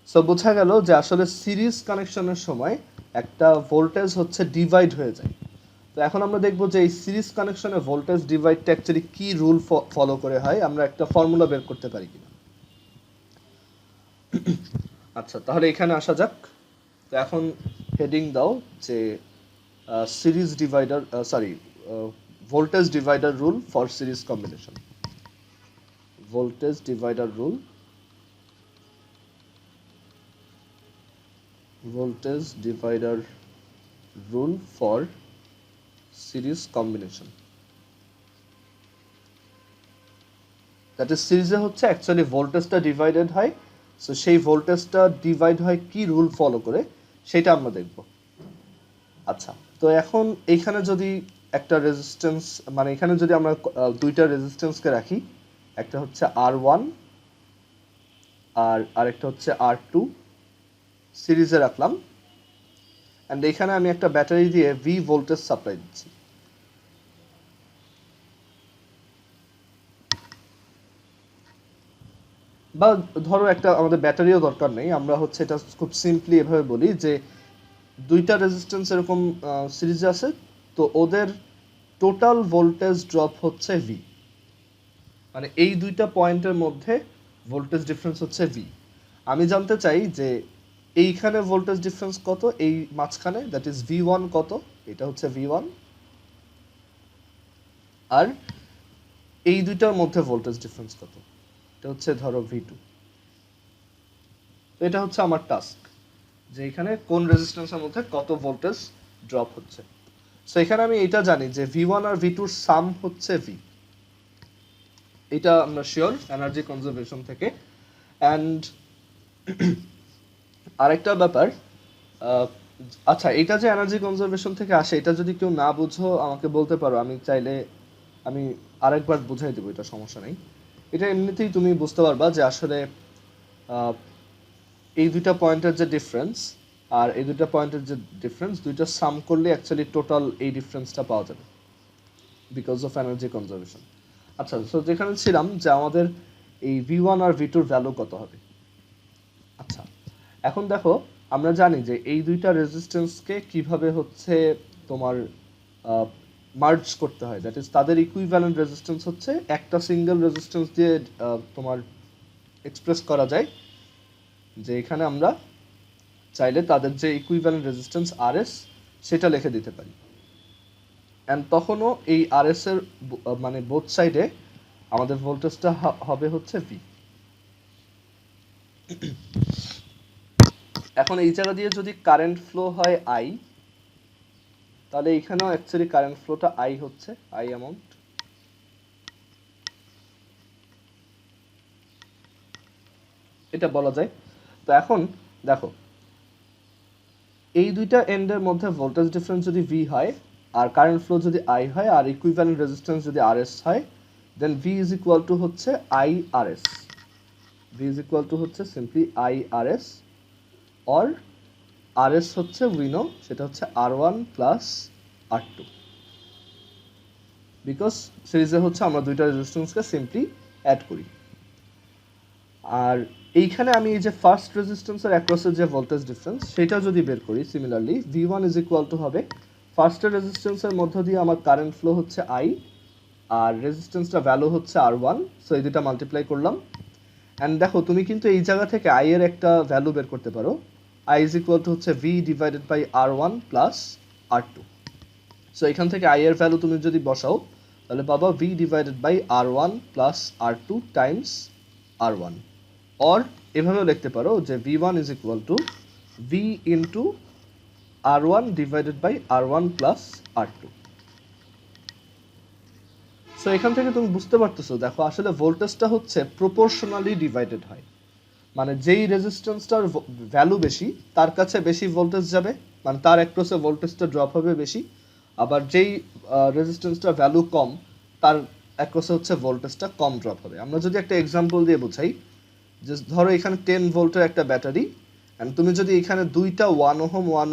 Speaker 1: সো বোঝা গেল যে আসলে সিরিজ কানেকশনের সময় একটা ভোল্টেজ হচ্ছে ডিভাইড হয়ে যায়। তো এখন আমরা দেখব যে এই সিরিজ কানেকশনে ভোল্টেজ ডিভাইডটা অ্যাকচুয়ালি কি রুল ফলো করে হয়, আমরা একটা ফর্মুলা বের করতে পারি কিনা। আচ্ছা, তাহলে এখানে আসা যাক। তো এখন হেডিং দাও যে series divider, sorry, voltage divider rule for series combination. Voltage divider rule, voltage divider rule for series combination. That is সিরিজে হচ্ছে অ্যাকচুয়ালি ভোল্টেজটা ডিভাইডেড হয়, সো সেই ভোল্টেজটা ডিভাইড হয় কি রুল ফলো করে সেটা আমরা দেখব। আচ্ছা, তো এখন এইখানে যদি একটা রেজিস্ট্যান্স, মানে এখানে যদি আমরা দুইটা রেজিস্ট্যান্সকে রাখি, একটা হচ্ছে R1 আর আরেকটা হচ্ছে R2, সিরিজে রাখলাম, অ্যান্ড এখানে আমি একটা ব্যাটারি দিয়ে V ভোল্টেজ সাপ্লাই দিচ্ছি। বা ধরো একটা আমাদের ব্যাটারিও দরকার নেই, আমরা হচ্ছে এটা খুব সিম্পলি এভাবে বলি যে দুইটা রেজিস্ট্যান্স এরকম সিরিজে আছে, তো ওদের টোটাল ভোল্টেজ ড্রপ হচ্ছে V, মানে এই দুইটা পয়েন্টের মধ্যে ভোল্টেজ ডিফারেন্স হচ্ছে V। আমি জানতে চাই যে এইখানে ভোল্টেজ ডিফারেন্স কত, এই মাঝখানে, দ্যাট ইজ V1 কত, এটা হচ্ছে V1, আর এই দুইটার মধ্যে ভোল্টেজ ডিফারেন্স কত, এটা হচ্ছে ধরো V2। তো এটা হচ্ছে আমার টাস্ক, যে এখানে কোন রেজিস্ট্যান্সের মধ্যে কত ভোল্টেজ ড্রপ হচ্ছে। সো এখানে আমি এটা জানি যে V1 আর V2 এর সাম হচ্ছে V, এটা আমরা শিওর এনার্জি কনজারভেশন থেকে। অ্যান্ড আরেকটা ব্যাপার, আচ্ছা, এটা যে এনার্জি কনজারভেশন থেকে আসে, এটা যদি কেউ না বুঝো আমাকে বলতে পারো, আমি চাইলে আমি আরেকবার বুঝাই দেবো, এটা সমস্যা নেই। এটা এমনিতেই তুমি বুঝতে পারবা যে আসলে এই দুইটা পয়েন্টের যে ডিফারেন্স আর এই দুইটা পয়েন্টের যে ডিফারেন্স, দুইটা সাম করলে অ্যাকচুয়ালি টোটাল এই ডিফারেন্সটা পাওয়া যাবে বিকজ অফ এনার্জি কনজারভেশন। আচ্ছা, সো যেখানে ছিলাম যে আমাদের এই V1 আর V2 এর ভ্যালু কত হবে। আচ্ছা, এখন দেখো আমরা জানি যে এই দুইটা রেজিস্ট্যান্সকে কিভাবে হচ্ছে তোমার মার্জ করতে হয়, দ্যাট ইজ তাদের ইকুইভ্যালেন্ট রেজিস্ট্যান্স হচ্ছে একটা সিঙ্গেল রেজিস্ট্যান্স দিয়ে তোমার এক্সপ্রেস করা যায়, যে এখানে আমরা চাইলে তাদের যে ইকুইভ্যালেন্ট রেজিস্ট্যান্স RS সেটা লিখে দিতে পারি, অ্যান্ড তখনও এই RS এর মানে বোথ সাইডে আমাদের ভোল্টেজটা হবে হচ্ছে V। এখন এই জায়গা দিয়ে যদি কারেন্ট ফ্লো হয় I, তাহলে এখানেও অ্যাকচুয়ালি কারেন্ট ফ্লোটা I হচ্ছে, I অ্যামাউন্ট। এটা বলা যায়। তো এখন দেখো এই দুইটা এন্ডের মধ্যে ভোল্টেজ ডিফারেন্স যদি V হয় আর কারেন্ট ফ্লো যদি I হয় আর ইকুইভ্যালেন্ট রেজিস্ট্যান্স যদি RS হয়, দেন V ইজ ইকুয়াল টু হচ্ছে IRS। V is equal to হচ্ছে সিম্পলি IRS, অর RS হচ্ছে উই নো সেটা হচ্ছে R1 প্লাস R2, বিকজ সিরিজে হচ্ছে আমরা দুইটা রেজিস্ট্যান্সকে সিম্পলি অ্যাড করি। আর এইখানে আমি এই যে ফার্স্ট রেজিস্ট্যান্সের অ্যাক্রসের যে ভোল্টেজ ডিফারেন্স সেটা যদি বের করি, similarly V1 is equal to হবে ফার্স্টের রেজিস্ট্যান্সের মধ্য দিয়ে আমার কারেন্ট ফ্লো হচ্ছে I, আর রেজিস্ট্যান্সটা ভ্যালু হচ্ছে R1, সো এই দুটা মাল্টিপ্লাই করলাম। অ্যান্ড দেখো তুমি কিন্তু এই জায়গা থেকে I এর একটা ভ্যালু বের করতে পারো, I ইজ ইকুয়াল টু হচ্ছে V divided by R1 plus R2। So এখান থেকে I এর ভ্যালু তুমি যদি বসাও তাহলে পাবা V divided by R1 plus R2 times R1, or এভাবেও লিখতে পারো যে V1 is equal to V into R1 divided by R1 plus R2। So এখান থেকে তুমি বুঝতে পারতেছো, দেখো আসলে ভোল্টেজটা হচ্ছে প্রপোর্শনালি ডিভাইডেড হয়, মানে যেই রেজিস্ট্যান্সটার ভ্যালু বেশি তার কাছে বেশি ভোল্টেজ যাবে, মানে তার অ্যাক্রসে ভোল্টেজটা ড্রপ হবে বেশি, আবার যেই রেজিস্ট্যান্সটার ভ্যালু কম তার অ্যাক্রসে হচ্ছে ভোল্টেজটা কম ড্রপ হবে। আমরা যদি একটা এক্সাম্পল দিয়ে বোঝাই, যে ধরো এখানে 10 ভোল্টের একটা ব্যাটারি, অ্যান্ড তুমি যদি এখানে দুইটা 1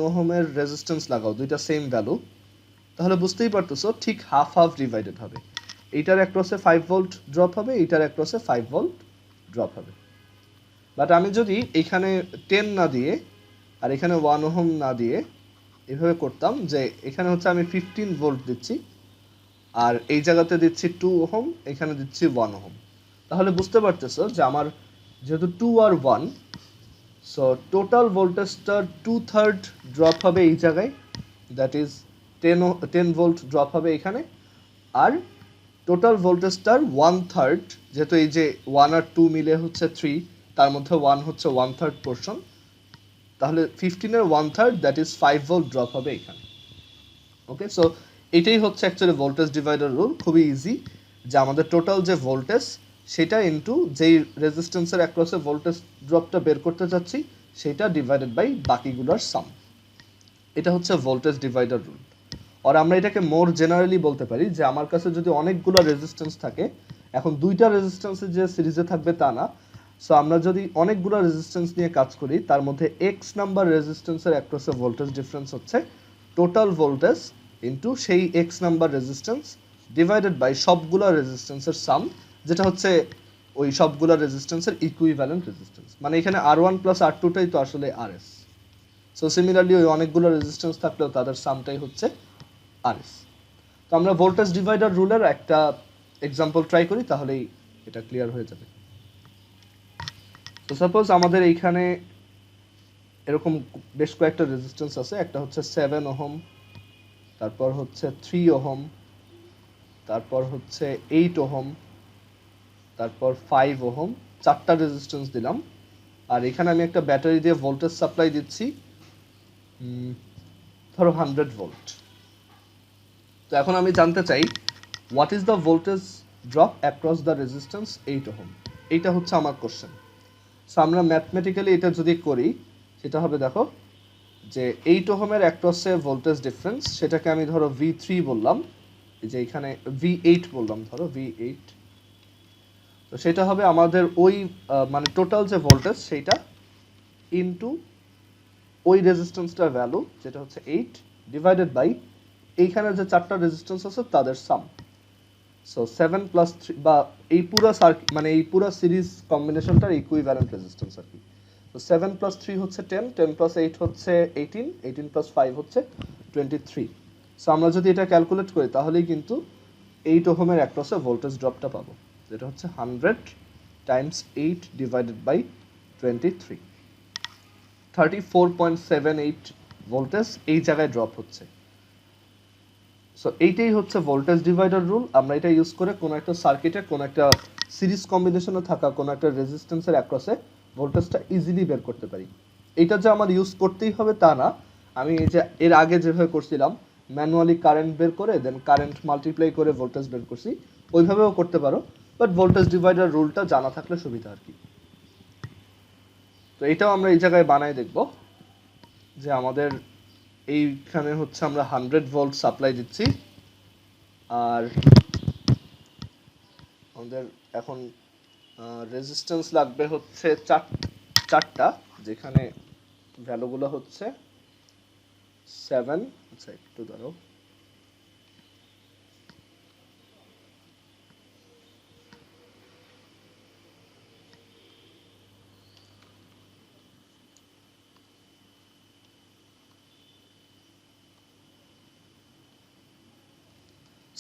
Speaker 1: ওহমের রেজিস্ট্যান্স লাগাও, দুইটা সেম ভ্যালু, তাহলে বুঝতেই পারতেছো ঠিক হাফ হাফ ডিভাইডেড হবে, এইটার অ্যাক্রসে 5 ভোল্ট ড্রপ হবে, এইটার অ্যাক্রসে 5 ভোল্ট ড্রপ হবে। বাট আমি যদি এখানে 10 না দিয়ে আর এখানে 1 ওহম না দিয়ে এভাবে করতাম যে এখানে হচ্ছে আমি 15 ভোল্ট দিচ্ছি, আর এই জায়গাতে দিচ্ছি 2 ওহম, এখানে দিচ্ছি 1 ওহম। তাহলে বুঝতে পারতেছো যে আমার যেহেতু 2 আর 1, সো টোটাল ভোল্টেজটা 2/3 ড্রপ হবে এই জায়গায়, দ্যাট ইজ 10 ভোল্ট ড্রপ হবে এখানে। আর টোটাল ভোল্টেজটার 1/3, যেহেতু এই যে 1 আর 2 মিলে হচ্ছে 3, তার মধ্যে 1 হচ্ছে 1/3 পোর্শন, তাহলে 15-এর 1/3 দ্যাট ইজ 5 ভোল্ট ড্রপ হবে এখানে। ওকে, সো এটাই হচ্ছে অ্যাকচুয়ালি ভোল্টেজ ডিভাইডার রুল, খুবই ইজি, যে আমাদের টোটাল যে ভোল্টেজ সেটা ইনটু যেই রেজিস্ট্যান্সের অ্যাক্রসে ভোল্টেজ ড্রপটা বের করতে চাচ্ছি সেটা ডিভাইডেড বাই বাকিগুলোর সাম। এটা হচ্ছে ভোল্টেজ ডিভাইডার রুল। আর আমরা এটাকে মোর জেনারেলি বলতে পারি যে আমার কাছে যদি অনেকগুলো রেজিস্ট্যান্স থাকে, এখন দুইটা রেজিস্ট্যান্সে যে সিরিজে থাকবে তা না, সো আমরা যদি অনেকগুলো রেজিস্ট্যান্স নিয়ে কাজ করি, তার মধ্যে এক্স নাম্বার রেজিস্ট্যান্সের অ্যাক্রসে ভোল্টেজ ডিফারেন্স হচ্ছে টোটাল ভোল্টেজ ইনটু সেই x number resistance divided by সবগুলো রেজিস্ট্যান্সের সাম, যেটা হচ্ছে ওই সবগুলো রেজিস্ট্যান্সের ইকুইভ্যালেন্ট রেজিস্ট্যান্স। মানে এখানে R1 প্লাস R2টাই তো আসলে RS। সো সিমিলারলি ওই অনেকগুলো রেজিস্ট্যান্স থাকলেও তাদের সামটাই হচ্ছে RS। তো আমরা ভোল্টেজ ডিভাইডার রুলের একটা এক্সাম্পল ট্রাই করি, তাহলেই এটা ক্লিয়ার হয়ে যাবে। তো সাপোজ আমাদের এইখানে এরকম বেশ কয়েকটা রেজিস্ট্যান্স আছে, একটা হচ্ছে 7 ওহম, তারপর হচ্ছে 3 ওহম, তারপর হচ্ছে 8 ওহম, তারপর 5 ওহম, চারটা রেজিস্ট্যান্স দিলাম। আর এখানে আমি একটা ব্যাটারি দিয়ে ভোল্টেজ সাপ্লাই দিচ্ছি, ধরো 100 ভোল্ট। তো এখন আমি জানতে চাই what is the voltage drop across the resistance 8 ohm. এইটা হচ্ছে আমার কোশ্চেন। সো আমরা ম্যাথমেটিক্যালি এটা যদি করি, সেটা হবে, দেখো যে 8 ওহমের অ্যাক্রসে ভোল্টেজ ডিফারেন্স, সেটাকে আমি ধরো V3 বললাম, এই যে এখানে V8 বললাম, ধরো V8। তো সেটা হবে আমাদের ওই মানে টোটাল যে ভোল্টেজ সেইটা ইনটু ওই রেজিস্ট্যান্সটার ভ্যালু, যেটা হচ্ছে 8, ডিভাইডেড বাই এইখানে যে চারটা রেজিস্ট্যান্স আছে তাদের সাম। সো 7 প্লাস 3, বা এই পুরো সার্কিট মানে এই পুরো সিরিজ কম্বিনেশনটার ইকুইভ্যালেন্ট রেজিস্ট্যান্স আর কি। তো 7 প্লাস 3 হচ্ছে 10, 10 প্লাস 8 হচ্ছে 18, 18 প্লাস 5 হচ্ছে 23। সো আমরা যদি এটা ক্যালকুলেট করি তাহলেই কিন্তু 8 ওহমের অ্যাক্রসে ভোল্টেজ ড্রপটা পাবো, যেটা হচ্ছে 100 টাইমস 8 ডিভাইডেড বাই 23, 34.78 ভোল্টেজ এই জায়গায় ড্রপ হচ্ছে। সো এইটাই হচ্ছে ভোল্টেজ ডিভাইডার রুল। আমরা এটা ইউজ করে কোনো একটা সার্কিটে কোনো একটা সিরিজ কম্বিনেশনে থাকা কোনো একটা রেজিস্ট্যান্সের অ্যাক্রসে ভোল্টেজটা ইজিলি বের করতে পারি। এটা যে আমার ইউজ করতেই হবে তা না, আমি এই যে এর আগে যেভাবে করছিলাম ম্যানুয়ালি কারেন্ট বের করে দেন কারেন্ট মাল্টিপ্লাই করে ভোল্টেজ বের করছি, ওইভাবেও করতে পারো, বাট ভোল্টেজ ডিভাইডার রুলটা জানা থাকলে সুবিধা আর কি। তো এটাও আমরা এই জায়গায় বানাই দেখব, যে আমাদের এইখানে হচ্ছে আমরা 100 ভোল্ট সাপ্লাই দিচ্ছি, আর আমাদের এখন রেজিস্ট্যান্স লাগবে হচ্ছে চারটা, যেখানে ভ্যালুগুলো হচ্ছে 7, আচ্ছা একটু দাঁড়াও,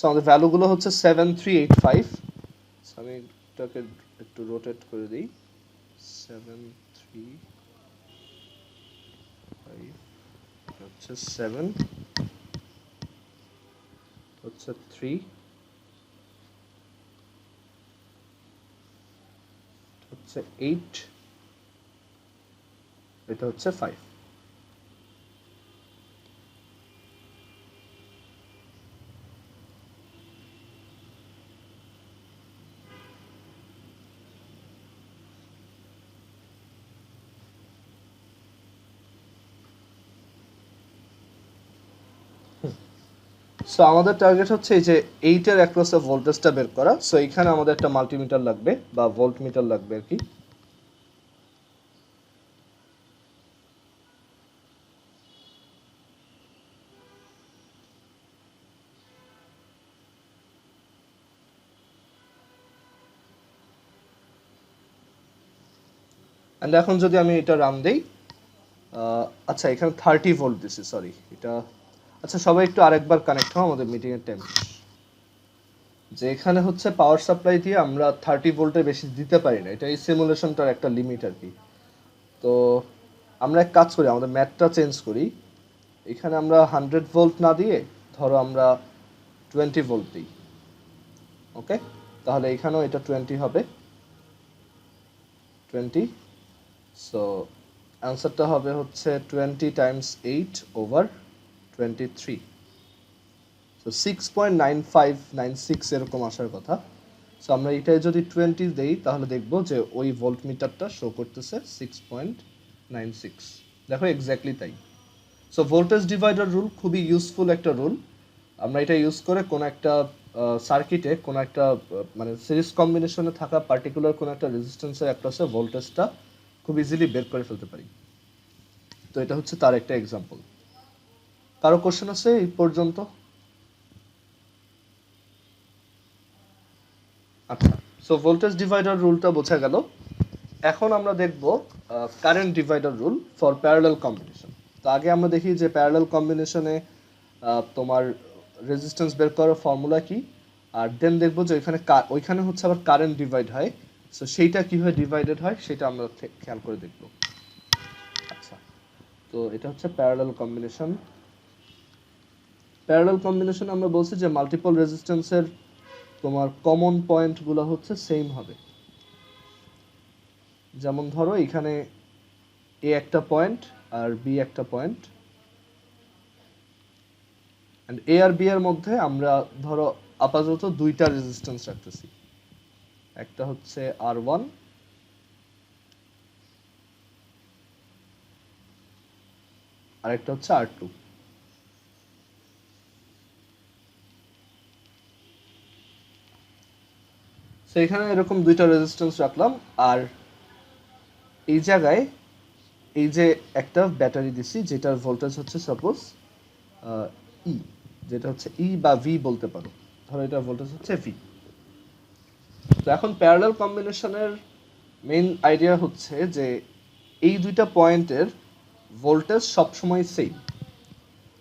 Speaker 1: আমাদের ভ্যালুগুলো হচ্ছে 7385। আমি এটাকে একটু রোটেট করে দিই, 735 হচ্ছে 7, হচ্ছে 3, হচ্ছে 8, এটা হচ্ছে 5। সো আমাদের টার্গেট হচ্ছে এই যে 8 এর অ্যাক্রসে ভোল্টেজটা বের করা। সো এখানে আমাদের একটা মাল্টিমিটার লাগবে বা ভোল্টমিটার লাগবে আর কি। এন্ড এখন যদি আমি এটা রান দেই, আচ্ছা এখানে 30 ভোল্ট দিছি, সরি এটা। আচ্ছা সবাই একটু আরেকবার কানেক্ট হও, আমাদের মিটিং এর টাইম। যে এখানে হচ্ছে পাওয়ার সাপ্লাই দিয়ে আমরা 30 ভোল্টের বেশি দিতে পারি না, এটা এই সিমুলেশনটার একটা লিমিট আর কি। তো আমরা এক কাজ করি, আমাদের ম্যাথটা চেঞ্জ করি। এখানে আমরা 100 ভোল্ট না দিয়ে ধরো আমরা 20 ভোল্ট দিই। ওকে, তাহলে এখানেও এটা 20 হবে, 20। সো অ্যান্সারটা হবে হচ্ছে 20 টাইমস 8 ওভার 23। সো 6.9596 এরকম আসার কথা। সো আমরা এটাই যদি 20 দেই তাহলে দেখবো যে ওই ভোল্ট মিটারটা শো করতেছে 6.96। দেখো এক্স্যাক্টলি তাই। সো ভোল্টেজ ডিভাইডার রুল খুবই ইউজফুল একটা রুল। আমরা এটা ইউজ করে কোনো একটা সার্কিটে কোনো একটা মানে সিরিজ কম্বিনেশনে থাকা পার্টিকুলার কোনো একটা রেজিস্ট্যান্সের অ্যাক্রসে ভোল্টেজটা খুব ইজিলি বের করে ফেলতে পারি। তো এটা হচ্ছে তার একটা এক্সাম্পল। কারো কোশ্চেন আছে এই পর্যন্ত? আচ্ছা, সো ভোল্টেজ ডিভাইডার রুলটা বোঝা গেল। এখন আমরা দেখব current divider rule for parallel combination. তো আগে আমরা দেখি যে প্যারালাল কম্বিনেশনে তোমার রেজিস্ট্যান্স বের করার ফর্মুলা কি, আর দেন দেখবো যে ওইখানে হচ্ছে আবার কারেন্ট ডিভাইড হয়। সো সেইটা কিভাবে ডিভাইডেড হয় সেটা আমরা খেয়াল করে দেখব। আচ্ছা, তো এটা হচ্ছে প্যারালাল কম্বিনেশন। প্যারালাল কম্বিনেশন আমরা বলছি যে মাল্টিপল রেজিস্ট্যান্সের তোমার কমন পয়েন্টগুলো হচ্ছে সেম হবে। যেমন ধরো এখানে এ একটা পয়েন্ট আর বি একটা পয়েন্ট, এন্ড এ আর বি এর মধ্যে আমরা ধরো আপাতত দুইটা রেজিস্ট্যান্স রাখতেছি। একটা হচ্ছে R1 আর একটা হচ্ছে R2। সো এখানে এরকম দুইটা রেজিস্ট্যান্স রাখলাম, আর এই জায়গায় এই যে একটা ব্যাটারি দিছি যেটার ভোল্টেজ হচ্ছে সাপোজ ই, যেটা হচ্ছে ই বা ভি বলতে পারো, ধরো এটার ভোল্টেজ হচ্ছে ভি। তো এখন প্যারালাল কম্বিনেশনের মেইন আইডিয়া হচ্ছে যে এই দুইটা পয়েন্টের ভোল্টেজ সবসময় সেম।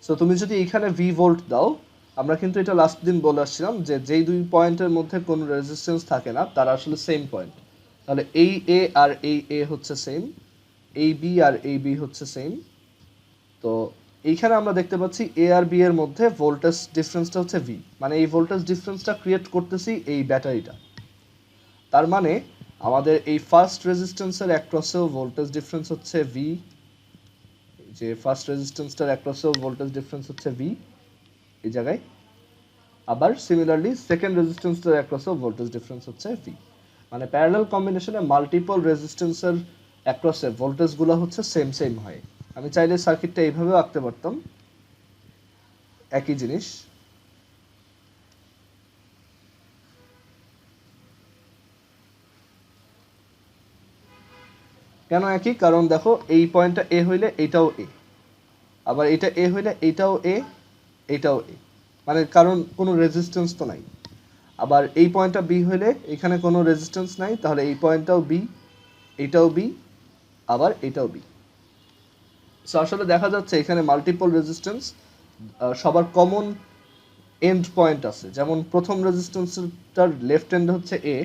Speaker 1: সো তুমি যদি এখানে ভি ভোল্ট দাও, আমরা কিন্তু এটা লাস্ট দিন বলে আসছিলাম যে যেই দুই পয়েন্টের মধ্যে কোনো রেজিস্ট্যান্স থাকে না তারা আসলে সেম পয়েন্ট। তাহলে এই এ আর এই এ হচ্ছে সেম, এই বি আর এই বি হচ্ছে সেম। তো এইখানে আমরা দেখতে পাচ্ছি এ আর বি এর মধ্যে ভোল্টেজ ডিফারেন্সটা হচ্ছে ভি, মানে এই ভোল্টেজ ডিফারেন্সটা ক্রিয়েট করতেছি এই ব্যাটারিটা। তার মানে আমাদের এই ফার্স্ট রেজিস্ট্যান্সের অ্যাক্রসেও ভোল্টেজ ডিফারেন্স হচ্ছে ভি, যে ফার্স্ট রেজিস্ট্যান্সটার অ্যাক্রসেও ভোল্টেজ ডিফারেন্স হচ্ছে ভি এই জায়গায়। আবার সিমিলারলি সেকেন্ড রেজিস্ট্যান্সটার অ্যাক্রসেও ভোল্টেজ ডিফারেন্স হচ্ছে ভি। মানে প্যারালাল কম্বিনেশনে মাল্টিপল রেজিস্ট্যান্সের অ্যাক্রসে ভোল্টেজগুলো হচ্ছে সেম সেম হয়। আমি চাইলে সার্কিটটা এইভাবেও আঁকতে পারতাম, একই জিনিস। কেন একই? কারণ দেখো এই পয়েন্টটা এ হইলে এইটাও এ, আবার এটা এ হইলে এইটাও এ, এইটাও এ, মানে কারণ কোনো রেজিস্ট্যান্স তো নাই। আবার এই পয়েন্টটা বি হইলে এখানে কোনো রেজিস্ট্যান্স নাই, তাহলে এই পয়েন্টটাও বি, এইটাও বি, আবার এইটাও বি। সো আসলে দেখা যাচ্ছে এখানে মাল্টিপল রেজিস্ট্যান্স, সবার কমন এন্ড পয়েন্ট আছে। যেমন প্রথম রেজিস্ট্যান্সটার লেফট এন্ড হচ্ছে এ,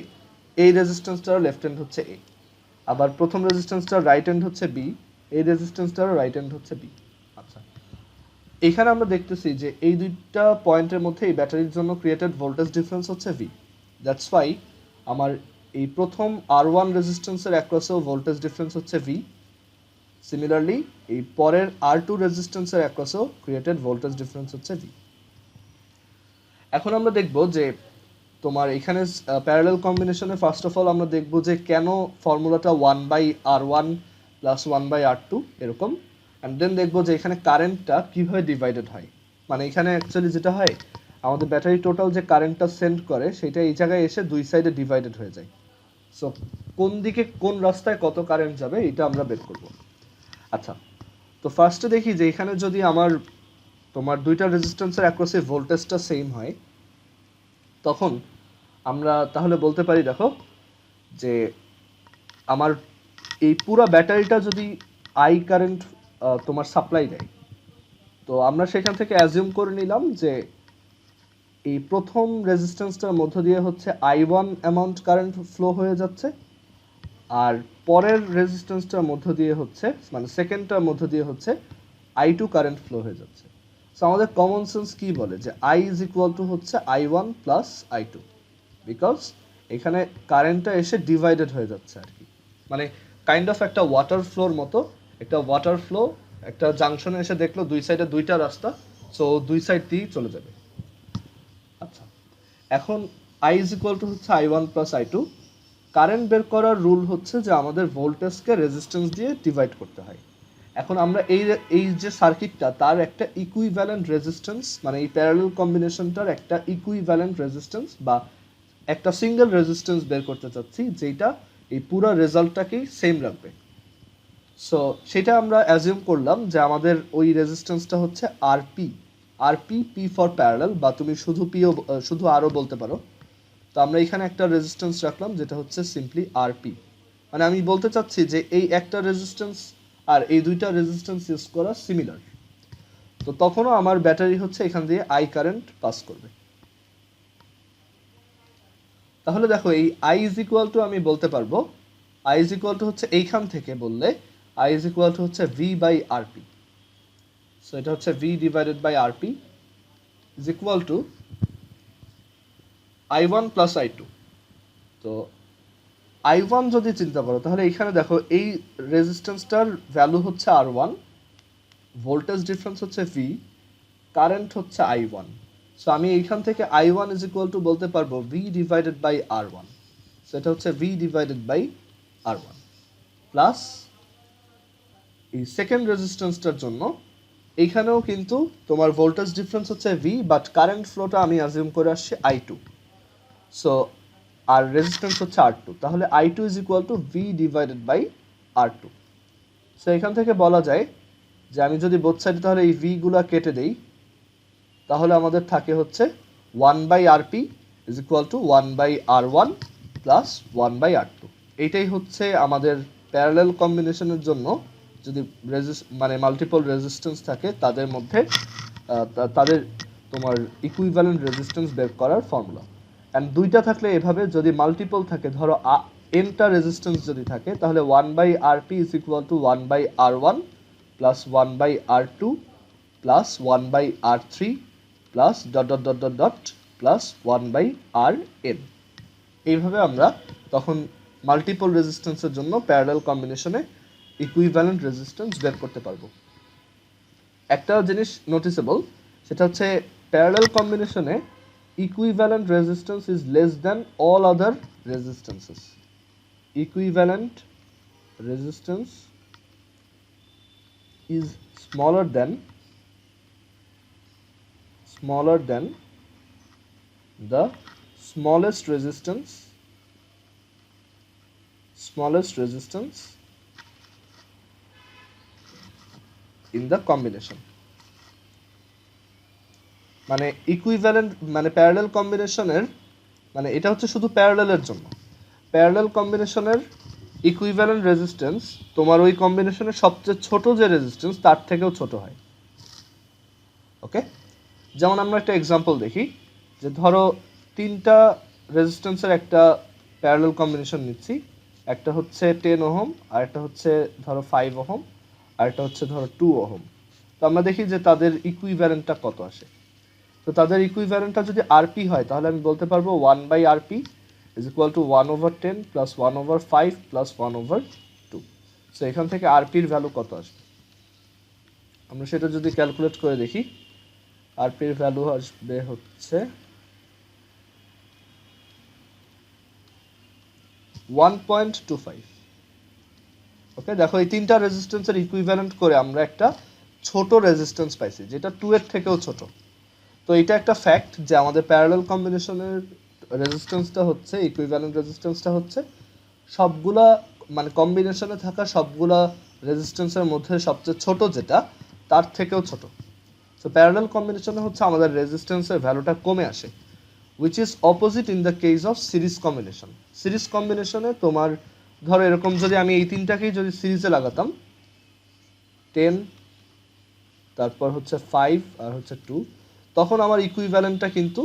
Speaker 1: এই রেজিস্ট্যান্সটার লেফট এন্ড হচ্ছে এ। আবার প্রথম রেজিস্ট্যান্সটার রাইট এন্ড হচ্ছে বি, এই রেজিস্ট্যান্সটার রাইট এন্ড হচ্ছে বি। আচ্ছা, এখানে আমরা দেখতেছি যে এই দুইটা পয়েন্টের মধ্যে এই ব্যাটারির জন্য ক্রিয়েটেড ভোল্টেজ ডিফারেন্স হচ্ছে ভি। দ্যাটস ওয়াই আমার এই প্রথম R1 রেজিস্ট্যান্সের অ্যাক্রসেও ভোল্টেজ ডিফারেন্স হচ্ছে ভি। সিমিলারলি এই পরের R2 রেজিস্ট্যান্সের অ্যাক্রসেও ক্রিয়েটেড ভোল্টেজ ডিফারেন্স হচ্ছে ভি। এখন আমরা দেখব যে তোমার এখানে প্যারালাল কম্বিনেশনে ফার্স্ট অফ অল আমরা দেখব যে কেন ফর্মুলাটা 1/R1 প্লাস 1/R2 এরকম, অ্যান্ড দেন দেখব যে এখানে কারেন্টটা কিভাবে ডিভাইডেড হয়। মানে এখানে অ্যাকচুয়ালি যেটা হয়, আমাদের ব্যাটারি টোটাল যে কারেন্টটা সেন্ড করে সেটা এই জায়গায় এসে দুই সাইডে ডিভাইডেড হয়ে যায়। সো কোন দিকে কোন রাস্তায় কত কারেন্ট যাবে এটা আমরা বের করব। আচ্ছা, তো ফার্স্টে দেখি যে এখানে যদি আমার তোমার দুইটা রেজিস্ট্যান্সের অ্যাক্রসে ভোল্টেজটা সেম হয়, তখন আমরা তাহলে বলতে পারি দেখো যে আমার এই পুরো ব্যাটারিটা যদি আই কারেন্ট তোমার সাপ্লাই দেয়। তো আমরা সেখান থেকে অ্যাজিউম করে নিলাম যে এই প্রথম রেজিস্ট্যান্সটার মধ্য দিয়ে হচ্ছে I1 অ্যামাউন্ট কারেন্ট ফ্লো হয়ে যাচ্ছে, আর পরের রেজিস্ট্যান্সটার মধ্য দিয়ে হচ্ছে মানে সেকেন্ডটার মধ্য দিয়ে হচ্ছে I2 কারেন্ট ফ্লো হয়ে যাচ্ছে। সো আমাদের কমন সেন্স কি বলে যে I ইজ ইকুয়াল টু হচ্ছে I1 প্লাস I2, বিকজ এখানে কারেন্টটা এসে ডিভাইডেড হয়ে যাচ্ছে আর কি, মানে কাইন্ড অফ একটা ওয়াটার ফ্লোর মতো। একটা ওয়াটার ফ্লো একটা জাংশনে এসে দেখলো দুই সাইডে দুইটা রাস্তা, সো দুই সাইড দিয়েই চলে যাবে। আচ্ছা, এখন I ইজ ইকুয়াল টু হচ্ছে I1 প্লাস I2। কারেন্ট বের করার রুল হচ্ছে যে আমাদের ভোল্টেজকে রেজিস্ট্যান্স দিয়ে ডিভাইড করতে হয়। এখন আমরা এই যে সার্কিটটা তার একটা ইকুইভ্যালেন্ট রেজিস্ট্যান্স, মানে এই প্যারালাল কম্বিনেশনটার একটা ইকুইভ্যালেন্ট রেজিস্ট্যান্স বা একটা সিঙ্গেল রেজিস্ট্যান্স বের করতে চাচ্ছি যেটা এই পুরো রেজাল্টটাকেই সেম রাখবে। সো সেটা আমরা অ্যাজিউম করলাম যে আমাদের ওই রেজিস্ট্যান্সটা হচ্ছে RP. RP, P for parallel, বা তুমি শুধু পিও শুধু আরও বলতে পারো। তো আমরা এখানে একটা রেজিস্ট্যান্স রাখলাম যেটা হচ্ছে সিম্পলি আরপি। মানে আমি বলতে চাচ্ছি যে এই একটা রেজিস্ট্যান্স আর এই দুইটা রেজিস্ট্যান্স ইউজ করা সিমিলার। তো তখনও আমার ব্যাটারি হচ্ছে এখান দিয়ে আই কারেন্ট পাস করবে। তাহলে দেখো এই আই ইজ ইকুয়াল টু আমি বলতে পারবো আই ইজ ইকুয়াল টু হচ্ছে এইখান থেকে বললে আই ইজ ইকুয়াল টু হচ্ছে ভি বাই আরপি। সো এটা হচ্ছে V divided by RP is equal to I1 plus I2। তো I1 যদি চিন্তা করো তাহলে এখানে দেখো এই রেজিস্ট্যান্সটার ভ্যালু হচ্ছে R1, ভোল্টেজ ডিফারেন্স হচ্ছে V, কারেন্ট হচ্ছে I1। সো আমি এইখান থেকে I1 ইজ ইকুয়াল টু বলতে পারবো V divided by R1। So এটা হচ্ছে V divided by R1 plus এই সেকেন্ড রেজিস্ট্যান্সটার জন্য এইখানেও কিন্তু তোমার ভোল্টেজ ডিফারেন্স হচ্ছে V, বাট কারেন্ট ফ্লোটা আমি অ্যাজিউম করে আসছি I2। সো আর রেজিস্ট্যান্স হচ্ছে R2, তাহলে I2 is equal to V divided by R2। So এখান থেকে বলা যায় যে আমি যদি বোথ সাইডে তাহলে এই V গুলা কেটে দেই, তাহলে আমাদের থাকে হচ্ছে 1 by RP is equal to 1 by R1 plus 1 by R2। এইটাই হচ্ছে আমাদের প্যারালাল কম্বিনেশনের জন্য যদি মানে মাল্টিপল রেজিস্ট্যান্স থাকে তাদের মধ্যে তাদের তোমার ইকুইভ্যালেন্ট রেজিস্ট্যান্স বের করার ফর্মুলা। অ্যান্ড দুইটা থাকলে এভাবে, যদি মাল্টিপল থাকে ধরো এনটা রেজিস্ট্যান্স যদি থাকে তাহলে 1 by RP is equal to 1 by R1 plus 1 by R2 plus 1 by R3 plus dot dot dot dot dot plus 1 by RN। এইভাবে আমরা তখন মাল্টিপল রেজিস্ট্যান্সের জন্য প্যারালাল কম্বিনেশনে ইকুইভ্যালেন্ট রেজিস্ট্যান্স বের করতে পারবো। একটা জিনিস নোটিসেবল, সেটা হচ্ছে প্যারালাল কম্বিনেশনে equivalent resistance is less than all other resistances. Equivalent resistance is smaller than the smallest resistance in the combination. মানে ইকুইভ্যালেন্ট মানে প্যারালাল কম্বিনেশনের, মানে এটা হচ্ছে শুধু প্যারালালের জন্য। প্যারালাল কম্বিনেশনের ইকুইভ্যালেন্ট রেজিস্ট্যান্স তোমার ওই কম্বিনেশনের সবচেয়ে ছোট যে রেজিস্ট্যান্স তার থেকেও ছোট হয়। ওকে, যেমন আমরা একটা এক্সাম্পল দেখি যে ধরো তিনটা রেজিস্ট্যান্সের একটা প্যারালাল কম্বিনেশন নিচ্ছি। একটা হচ্ছে 10 ওহম, আর একটা হচ্ছে ধরো 5 ওহম, আর একটা হচ্ছে ধরো 2 ওহম। তো আমরা দেখি যে তাদের ইকুইভ্যালেন্টটা কত আসে। তো তাদের ইকুইভ্যালেন্টটা যদি আরপি হয় তাহলে আমি বলতে পারবো 1 by RP is equal to 1/10 plus 1/5 plus 1/2। So এখান থেকে আরপির ভ্যালু কত আসবে আমরা সেটা যদি ক্যালকুলেট করে দেখি, আরপির ভ্যালু আসবে হচ্ছে 1.25। ওকে, দেখো এই তিনটা রেজিস্ট্যান্সের ইকুইভ্যালেন্ট করে আমরা একটা ছোট রেজিস্ট্যান্স পাইছি যেটা 2 এর থেকেও ছোট। তো এটা একটা ফ্যাক্ট যে আমাদের প্যারালাল কম্বিনেশনের রেজিস্ট্যান্সটা হচ্ছে ইকুইভ্যালেন্ট রেজিস্ট্যান্সটা হচ্ছে সবগুলা মানে কম্বিনেশনে থাকা সবগুলা রেজিস্ট্যান্সের মধ্যে সবচেয়ে ছোট যেটা তার থেকেও ছোট। সো প্যারালাল কম্বিনেশনে হচ্ছে আমাদের রেজিস্ট্যান্সের ভ্যালুটা কমে আসে, which is opposite in the case of series combination. Series কম্বিনেশনে তোমার ধরো এরকম যদি আমি এই তিনটাকেই যদি সিরিজে লাগাতাম 10, তারপর হচ্ছে 5 আর হচ্ছে 2, তখন আমার ইকুইভ্যালেন্টটা কিন্তু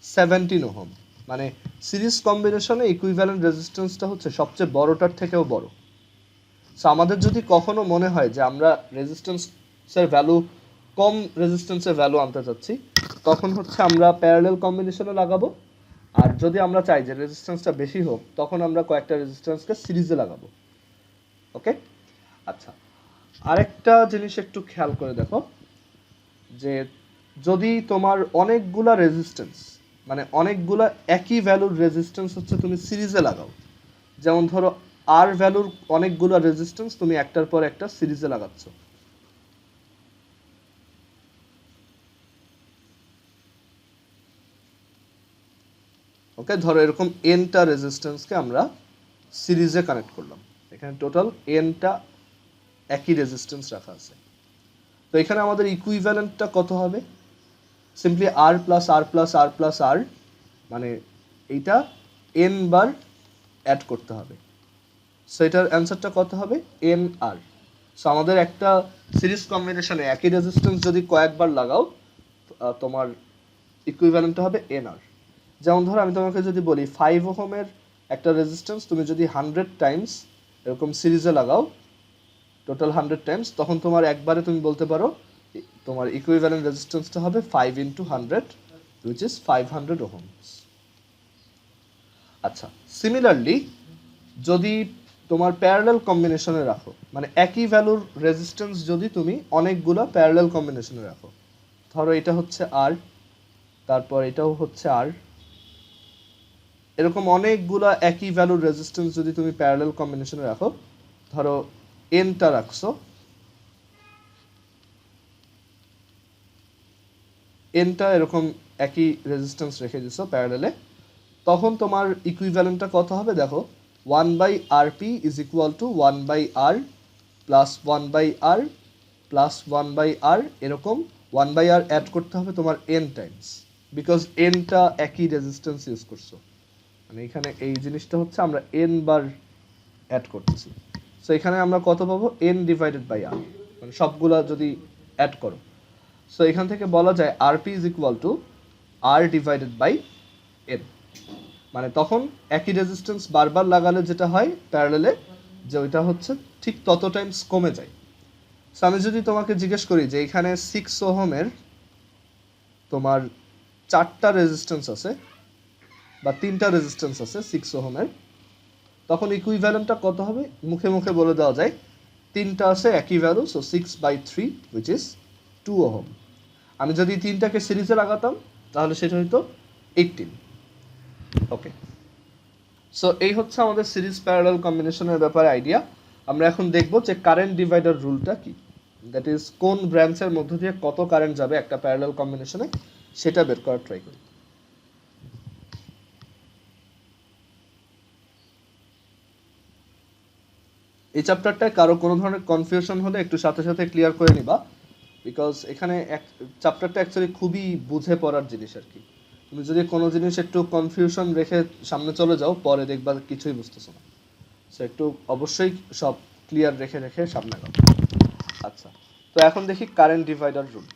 Speaker 1: 17 ওহম। মানে সিরিজ কম্বিনেশনে ইকুইভ্যালেন্ট রেজিস্ট্যান্সটা হচ্ছে সবচেয়ে বড়টার থেকেও বড়। সো আমাদের যদি কখনো মনে হয় যে আমরা রেজিস্ট্যান্সের ভ্যালু কম রেজিস্ট্যান্সের ভ্যালু আনতে চাচ্ছি, তখন হচ্ছে আমরা প্যারালাল কম্বিনেশনে লাগাবো। আর যদি আমরা চাই যে রেজিস্ট্যান্সটা বেশি হোক, তখন আমরা কয়েকটা রেজিস্ট্যান্সকে সিরিজে লাগাবো। ওকে, আচ্ছা, আরেকটা জিনিস একটু খেয়াল করে দেখো, যে যদি তোমার অনেকগুলা রেজিস্ট্যান্স, মানে অনেকগুলা একই ভ্যালুর রেজিস্ট্যান্স হচ্ছে তুমি সিরিজে লাগাও, যেমন ধরো আর ভ্যালুর অনেকগুলা রেজিস্ট্যান্স তুমি একটার পর একটা সিরিজে লাগাচ্ছ। ওকে, ধরো এরকম এনটা রেজিস্ট্যান্সকে আমরা সিরিজে কানেক্ট করলাম, এখানে টোটাল এনটা একই রেজিস্ট্যান্স রাখা আছে। তো এখানে আমাদের ইকুইভ্যালেন্টটা কত হবে? সিম্পলি আর প্লাস আর প্লাস আর প্লাস আর, মানে এইটা এন বার অ্যাড করতে হবে। সো এটার অ্যান্সারটা কত হবে? এন আর। সো আমাদের একটা সিরিজ কম্বিনেশনে একই রেজিস্ট্যান্স যদি কয়েকবার লাগাও, তোমার ইকুইভ্যালেন্টটা হবে এন আর। যেমন ধরো আমি তোমাকে যদি বলি 5 ওহমের একটা রেজিস্ট্যান্স তুমি যদি 100 টাইমস এরকম সিরিজে লাগাও, টোটাল 100 টাইমস, তখন তোমার একবারে তুমি বলতে পারো তোমার ইকুইভ্যালেন্ট রেজিস্ট্যান্সটা হবে 5 ইন্টু 100, which is 500 ওহমস। আচ্ছা, সিমিলারলি যদি তোমার প্যারালাল কম্বিনেশনে রাখো, মানে একই ভ্যালুর রেজিস্ট্যান্স যদি তুমি অনেকগুলো প্যারালাল কম্বিনেশনে রাখো, ধরো এটা হচ্ছে আর, তারপর এটাও হচ্ছে আর, এরকম অনেকগুলো একই ভ্যালুর রেজিস্ট্যান্স যদি তুমি প্যারালাল কম্বিনেশনে রাখো, ধরো এনটা রাখছো, এনটা এরকম একই রেজিস্ট্যান্স রেখে দিছো প্যারালালে, তখন তোমার ইকুইভ্যালেন্টটা কত হবে দেখো, 1/rp is equal two 1/r plus 1/r plus 1/r, এরকম 1/r অ্যাড করতে হবে তোমার এন টাইমস, বিকজ এনটা একই রেজিস্ট্যান্স ইউজ করছো। মানে এখানে এই জিনিসটা হচ্ছে আমরা এন বার অ্যাড করতেছি। সো এখানে আমরা কত পাবো? এন ডিভাইডেড বাই আর, মানে সবগুলা যদি অ্যাড করো। সো এখান থেকে বলা যায় RP is equal to R divided by N. মানে তখন একই রেজিস্ট্যান্স বারবার লাগালে যেটা হয় প্যারালালে, যে ওইটা হচ্ছে ঠিক তত টাইমস কমে যায়। সো আমি যদি তোমাকে জিজ্ঞেস করি যে এখানে 6 ওহমের তোমার 4টা রেজিস্ট্যান্স আছে বা 3টা রেজিস্ট্যান্স আছে 6 ওহমের, তখন ইকুইভ্যালেন্টটা কত হবে? মুখে মুখে বলে দেওয়া যায়, 3টা আছে একই value, so 6/3 which is 2 ohm. আমি যদি 3টাকে সিরিজে লাগাতাম তাহলে সেটা হইতো 18। ওকে, সো এই হচ্ছে আমাদের সিরিজ প্যারালাল কম্বিনেশনের ব্যাপারে আইডিয়া। আমরা এখন দেখব যে কারেন্ট ডিভাইডার রুলটা কি, দ্যাট ইজ কোন ব্রাঞ্চের মধ্য দিয়ে কত কারেন্ট যাবে একটা প্যারালাল কম্বিনেশনে, সেটা বের করার ট্রাই করি। এই চ্যাপ্টারটায় কারো কোনো ধরনের কনফিউশন হলে একটু সাথে সাথে ক্লিয়ার করে নিবা, বিকজ এখানে চ্যাপ্টারটা অ্যাকচুয়ালি খুবই বুঝে পড়ার জিনিস আর কি। তুমি যদি কোনো জিনিস একটু কনফিউশন রেখে সামনে চলে যাও, পরে দেখবা কিছুই বুঝতেছো না। সো একটু অবশ্যই সব ক্লিয়ার রেখে রেখে সামনে যাও। আচ্ছা, তো এখন দেখি current divider rule.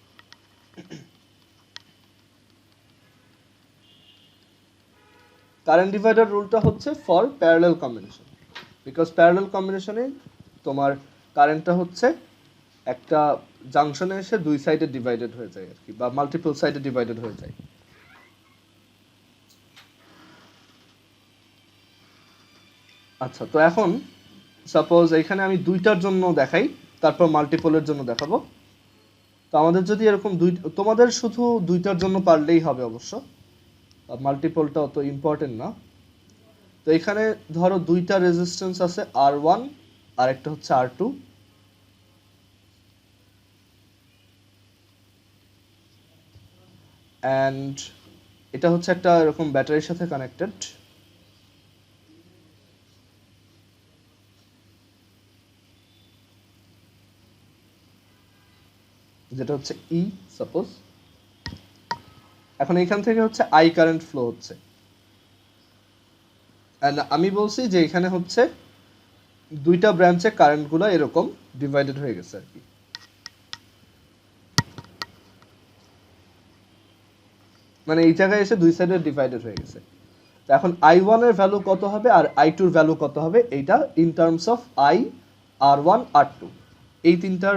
Speaker 1: Current divider রুলটা হচ্ছে for parallel combination, because parallel কম্বিনেশনে তোমার কারেন্টটা হচ্ছে একটা জাংশনে এসে দুই সাইডে ডিভাইডেড হয়ে যায় আর কি, বা মাল্টিপল সাইডে ডিভাইডেড হয়ে যায়। আচ্ছা, তো এখন সাপোজ এখানে আমি দুইটার জন্য দেখাই, তারপর মাল্টিপলের জন্য দেখাবো। তো আমাদের যদি এরকম তোমাদের শুধু দুইটার জন্য পারলেই হবে অবশ্য, মাল্টিপলটা অত ইম্পর্টেন্ট না। তো এখানে ধরো দুইটা রেজিস্ট্যান্স আছে, R1 আর একটা হচ্ছে R2, অ্যান্ড এটা হচ্ছে একটা এরকম ব্যাটারির সাথে কানেক্টেড। যেটা হচ্ছে ই সাপোজ। এখন এখান থেকে হচ্ছে আই কারেন্ট ফ্লো হচ্ছে, এন্ড আমি বলছি যে এখানে হচ্ছে দুইটা ব্রাঞ্চে কারেন্টগুলো এরকম ডিভাইডেড হয়ে গেছে আর কি। মানে এই জায়গায় এসে দুই সাইডে ডিভাইডেড হয়ে গেছে। তো এখন I1 এর ভ্যালু কত হবে আর I2 এর ভ্যালু কত হবে, এইটা in terms of I, R1, R2 এই তিনটার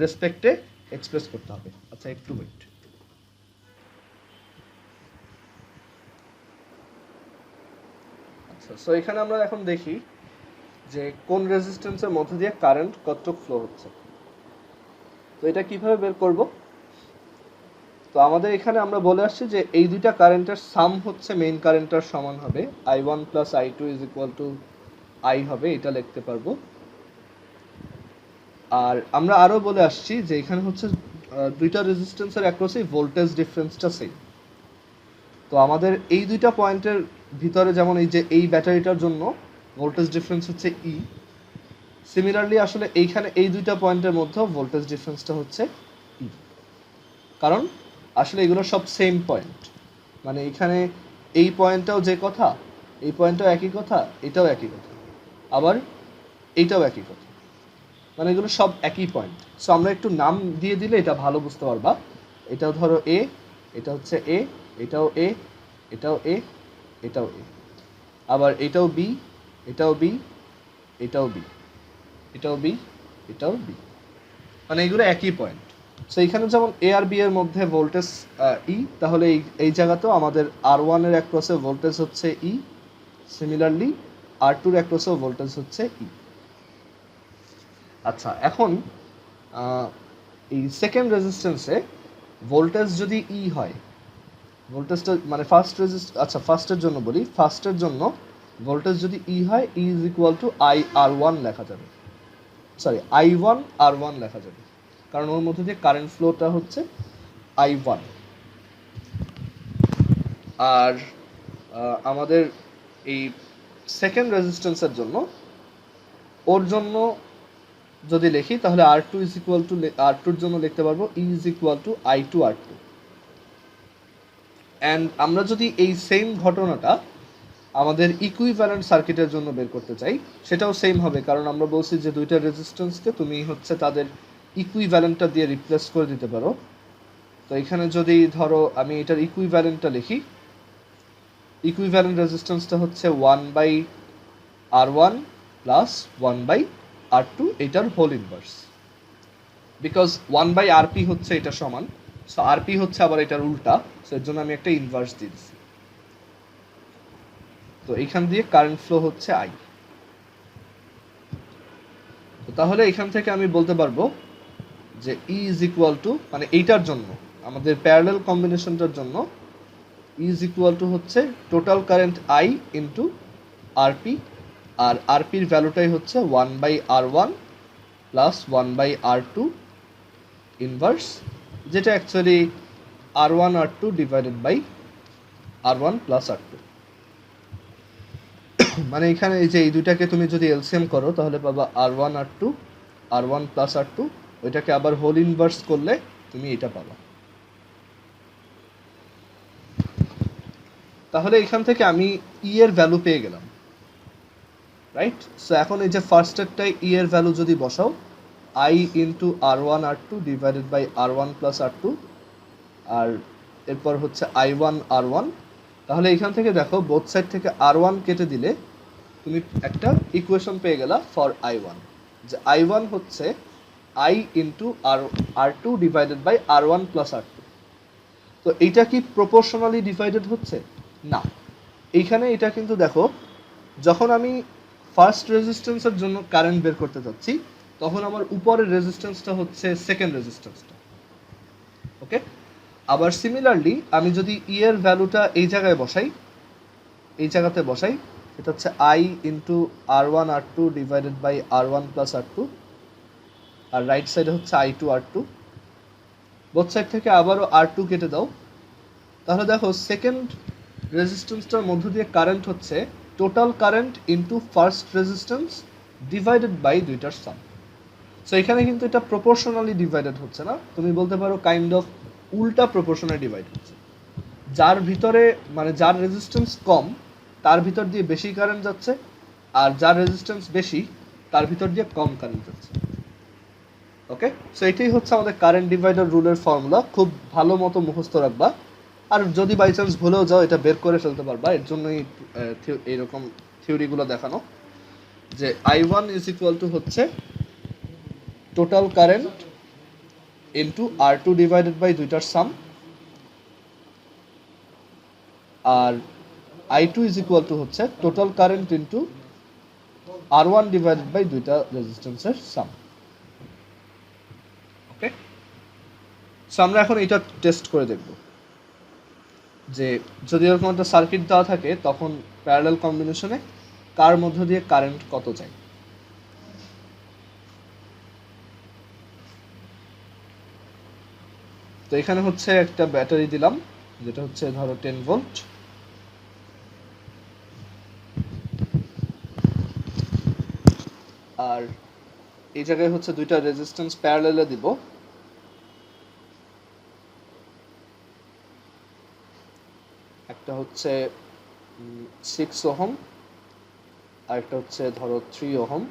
Speaker 1: রেসপেক্টে এক্সপ্রেস করতে হবে। আচ্ছা একটু ওয়েট। আচ্ছা সো এখানে আমরা এখন দেখি যে কোন রেজিস্ট্যান্সের মধ্যে দিয়ে কারেন্ট কতটুকু ফ্লো হচ্ছে। তো এটা কিভাবে বের করব? তো আমাদের এখানে আমরা বলে আসছি যে এই দুইটা কারেন্টের সাম হচ্ছে মেইন কারেন্টের সমান হবে, I1 plus I2 is equal to I হবে, এটা লিখতে পারবো। আর আমরা আরো বলে আসছি যে এখানে হচ্ছে দুইটা রেজিস্ট্যান্সের অ্যাক্রসে ভোল্টেজ ডিফারেন্সটা সেম। তো আমাদের এই দুইটা পয়েন্টের ভিতরে যেমন এই যে এই ব্যাটারিটার জন্য ভোল্টেজ ডিফারেন্স হচ্ছে E, সিমিলারলি আসলে এইখানে এই দুইটা পয়েন্টের মধ্যে ভোল্টেজ ডিফারেন্সটা হচ্ছে E, কারণ আসলে এগুলো সব সেম পয়েন্ট। মানে এখানে এই পয়েন্টটাও যে কথা, এই পয়েন্টটাও একই কথা, এটাও একই কথা, আবার এইটাও একই কথা, মানে এগুলো সব একই পয়েন্ট। সো আমরা একটু নাম দিয়ে দিলে এটা ভালো বুঝতে পারবা। এটাও ধরো এ, এটা হচ্ছে এ, এটাও এ, এটাও এ, এটাও এ, আবার এটাও বি, এটাও বি, এটাও বি, এটাও বি, এটাও বি, মানে এগুলো একই পয়েন্ট। সো এখানে যেমন এ আর বি এর মধ্যে ভোল্টেজ ই, তাহলে এই জায়গাতেও আমাদের R1 এর অ্যাক্রসে ভোল্টেজ হচ্ছে ই, সিমিলারলি R2 এর অ্যাক্রসেও ভোল্টেজ হচ্ছে ই। আচ্ছা এখন এই সেকেন্ড রেজিস্ট্যান্সে ভোল্টেজ যদি ই হয়, ভোল্টেজটা মানে ফার্স্টের জন্য বলি, ফার্স্টের জন্য ভোল্টেজ যদি ই হয়, ই ইজ ইকুয়াল টু I1 লেখা যাবে, সরি I1 R1 লেখা যাবে, কারণ ওর মধ্যে দিয়ে কারেন্ট ফ্লোটা হচ্ছে I1। আর আমাদের এই সেকেন্ড রেজিস্ট্যান্সের জন্য, ওর জন্য যদি লিখি তাহলে R2 is equal two, R2 এর জন্য লিখতে পারবো E is equal two I2 R2। And আমরা যদি এই সেম ঘটনাটা আমাদের ইকুইভ্যালেন্ট সার্কিটের জন্য বের করতে চাই, সেটাও সেম হবে, কারণ আমরা বলছি যে দুইটা রেজিস্ট্যান্সকে তুমি হচ্ছে তাদের ইকুইভ্যালেন্টটা দিয়ে রিপ্লেস করে দিতে পারো। তো এখানে যদি ধরো আমি এটার ইকুইভ্যালেন্টটা লিখি, ইকুইভ্যালেন্ট রেজিস্ট্যান্সটা হচ্ছে 1/R1 প্লাস 1/R2, এটার হোল ইনভার্স, বিকজ 1/RP হচ্ছে এটা সমান, সো RP হচ্ছে আবার এটার উল্টা, সো এর জন্য আমি একটা ইনভার্স দিয়ে দিচ্ছি। তো এখান দিয়ে কারেন্ট ফ্লো হচ্ছে I। তো তাহলে এখান থেকে আমি বলতে পারবো যে E ইজ ইকুয়াল টু, মানে এইটার জন্য আমাদের প্যারালাল কম্বিনেশনটার জন্য E ইজ ইকুয়াল টু হচ্ছে total current I into RP, আর RPর ভ্যালুটাই হচ্ছে 1/R1 প্লাস 1/R2 ইনভার্স, যেটা actually R1 R2 divided by R1 plus R2। মানে এখানে এই যে এই দুইটাকে তুমি যদি এলসিএম করো তাহলে পাবা R1 R2, R1 plus R2, ওইটাকে আবার হোল ইনভার্স করলে তুমি এটা পাবা। তাহলে এখান থেকে আমি ই এর ভ্যালু পেয়ে গেলাম, রাইট? সো এখন এই যে ফার্স্টেরটাই ই এর ভ্যালু যদি বসাও, I into R1 R2 divided by R1 plus R2, আর এরপর হচ্ছে I1 R1, তাহলে এখান থেকে দেখো বোথ সাইড থেকে R1 কেটে দিলে তুমি একটা ইকুয়েশন পেয়ে গেলা ফর I1, যে I1 হচ্ছে I into R2 divided by R1 plus R2। তো এইটা কি প্রপোর্শনালি ডিভাইডেড হচ্ছে? না, এইখানে এটা কিন্তু দেখো, যখন আমি ফার্স্ট রেজিস্ট্যান্সের জন্য কারেন্ট বের করতে যাচ্ছি, তখন আমার উপরের রেজিস্ট্যান্সটা হচ্ছে সেকেন্ড রেজিস্ট্যান্সটা, ওকে? আবার সিমিলারলি আমি যদি ই এর ভ্যালুটা এই জায়গায় বসাই, এই জায়গাতে বসাই, এটা হচ্ছে I into R1 R2 divided by R1 plus R2, আর রাইট সাইডে হচ্ছে I2 R2, বোথ সাইড থেকে আবারও R2 কেটে দাও, তাহলে দেখো সেকেন্ড রেজিস্ট্যান্সটার মধ্য দিয়ে কারেন্ট হচ্ছে total current into first resistance divided by দুইটার সাম। সো এখানে কিন্তু এটা প্রপোর্শনালি ডিভাইডেড হচ্ছে না, তুমি বলতে পারো কাইন্ড অফ উল্টা প্রপোর্শনে ডিভাইড হচ্ছে। যার ভিতরে মানে যার রেজিস্ট্যান্স কম তার ভিতর দিয়ে বেশি কারেন্ট যাচ্ছে, আর যার রেজিস্ট্যান্স বেশি তার ভিতর দিয়ে কম কারেন্ট যাচ্ছে। ওকে, সো এটাই হচ্ছে আমাদের কারেন্ট ডিভাইডার রুলের ফর্মুলা। খুব ভালো মতো মুখস্থ রাখবা, আর যদি বাই চান্স ভুলেও যাও এটা বের করে ফেলতে পারবা। এর জন্যই এইরকম থিওরিগুলো দেখানো, যে I1 ইজ ইকুয়াল টু হচ্ছে total current into R2 divided by দুইটার সাম, আর I2 ইজ ইকুয়াল টু হচ্ছে total current into R1 divided by দুইটা রেজিস্ট্যান্সের সাম। ওকে, সো আমরা এখন এটা টেস্ট করে দেখব যে যদি এরকম একটা সার্কিট দেওয়া থাকে তখন প্যারালাল কম্বিনেশনে কার মধ্য দিয়ে কারেন্ট কত যায়। তো এখানে হচ্ছে একটা ব্যাটারি দিলাম, যেটা হচ্ছে ধরো 10 ভোল্ট, আর এই জায়গায় হচ্ছে দুইটা রেজিস্ট্যান্স প্যারালালে দিব। একটা হচ্ছে 6 ওহম আর একটা হচ্ছে ধরো 3 ওহম।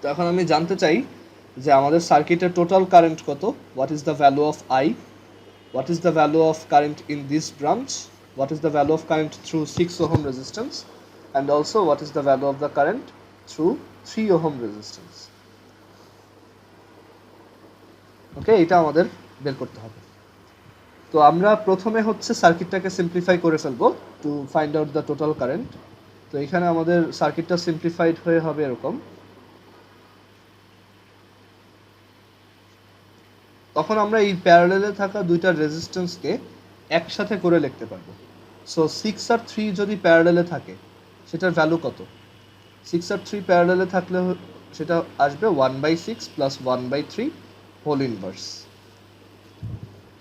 Speaker 1: তো এখন আমি জানতে চাই যে আমাদের সার্কিটের টোটাল কারেন্ট কত, what is the value of I, what is the value of current in this branch, what is the value of current through 6 ohm resistance, and also what is the value of the current through 3 ohm resistance. ওকে, এটা আমাদের বের করতে হবে। তো আমরা প্রথমে হচ্ছে সার্কিটটাকে simplify করে ফেলবো to find out the total current. তো এখানে আমাদের সার্কিটটা সিম্পলিফাইড হয়ে হবে এরকম। তখন আমরা এই প্যারালালে থাকা দুইটা রেজিস্ট্যান্সকে একসাথে করে লিখতে পারবো। সো 6 আর 3 যদি প্যারালালে থাকে সেটার ভ্যালু কত? 6 আর 3 প্যারালালে থাকলে সেটা আসবে 1/6 প্লাস 1/3 হোল ইনভার্স।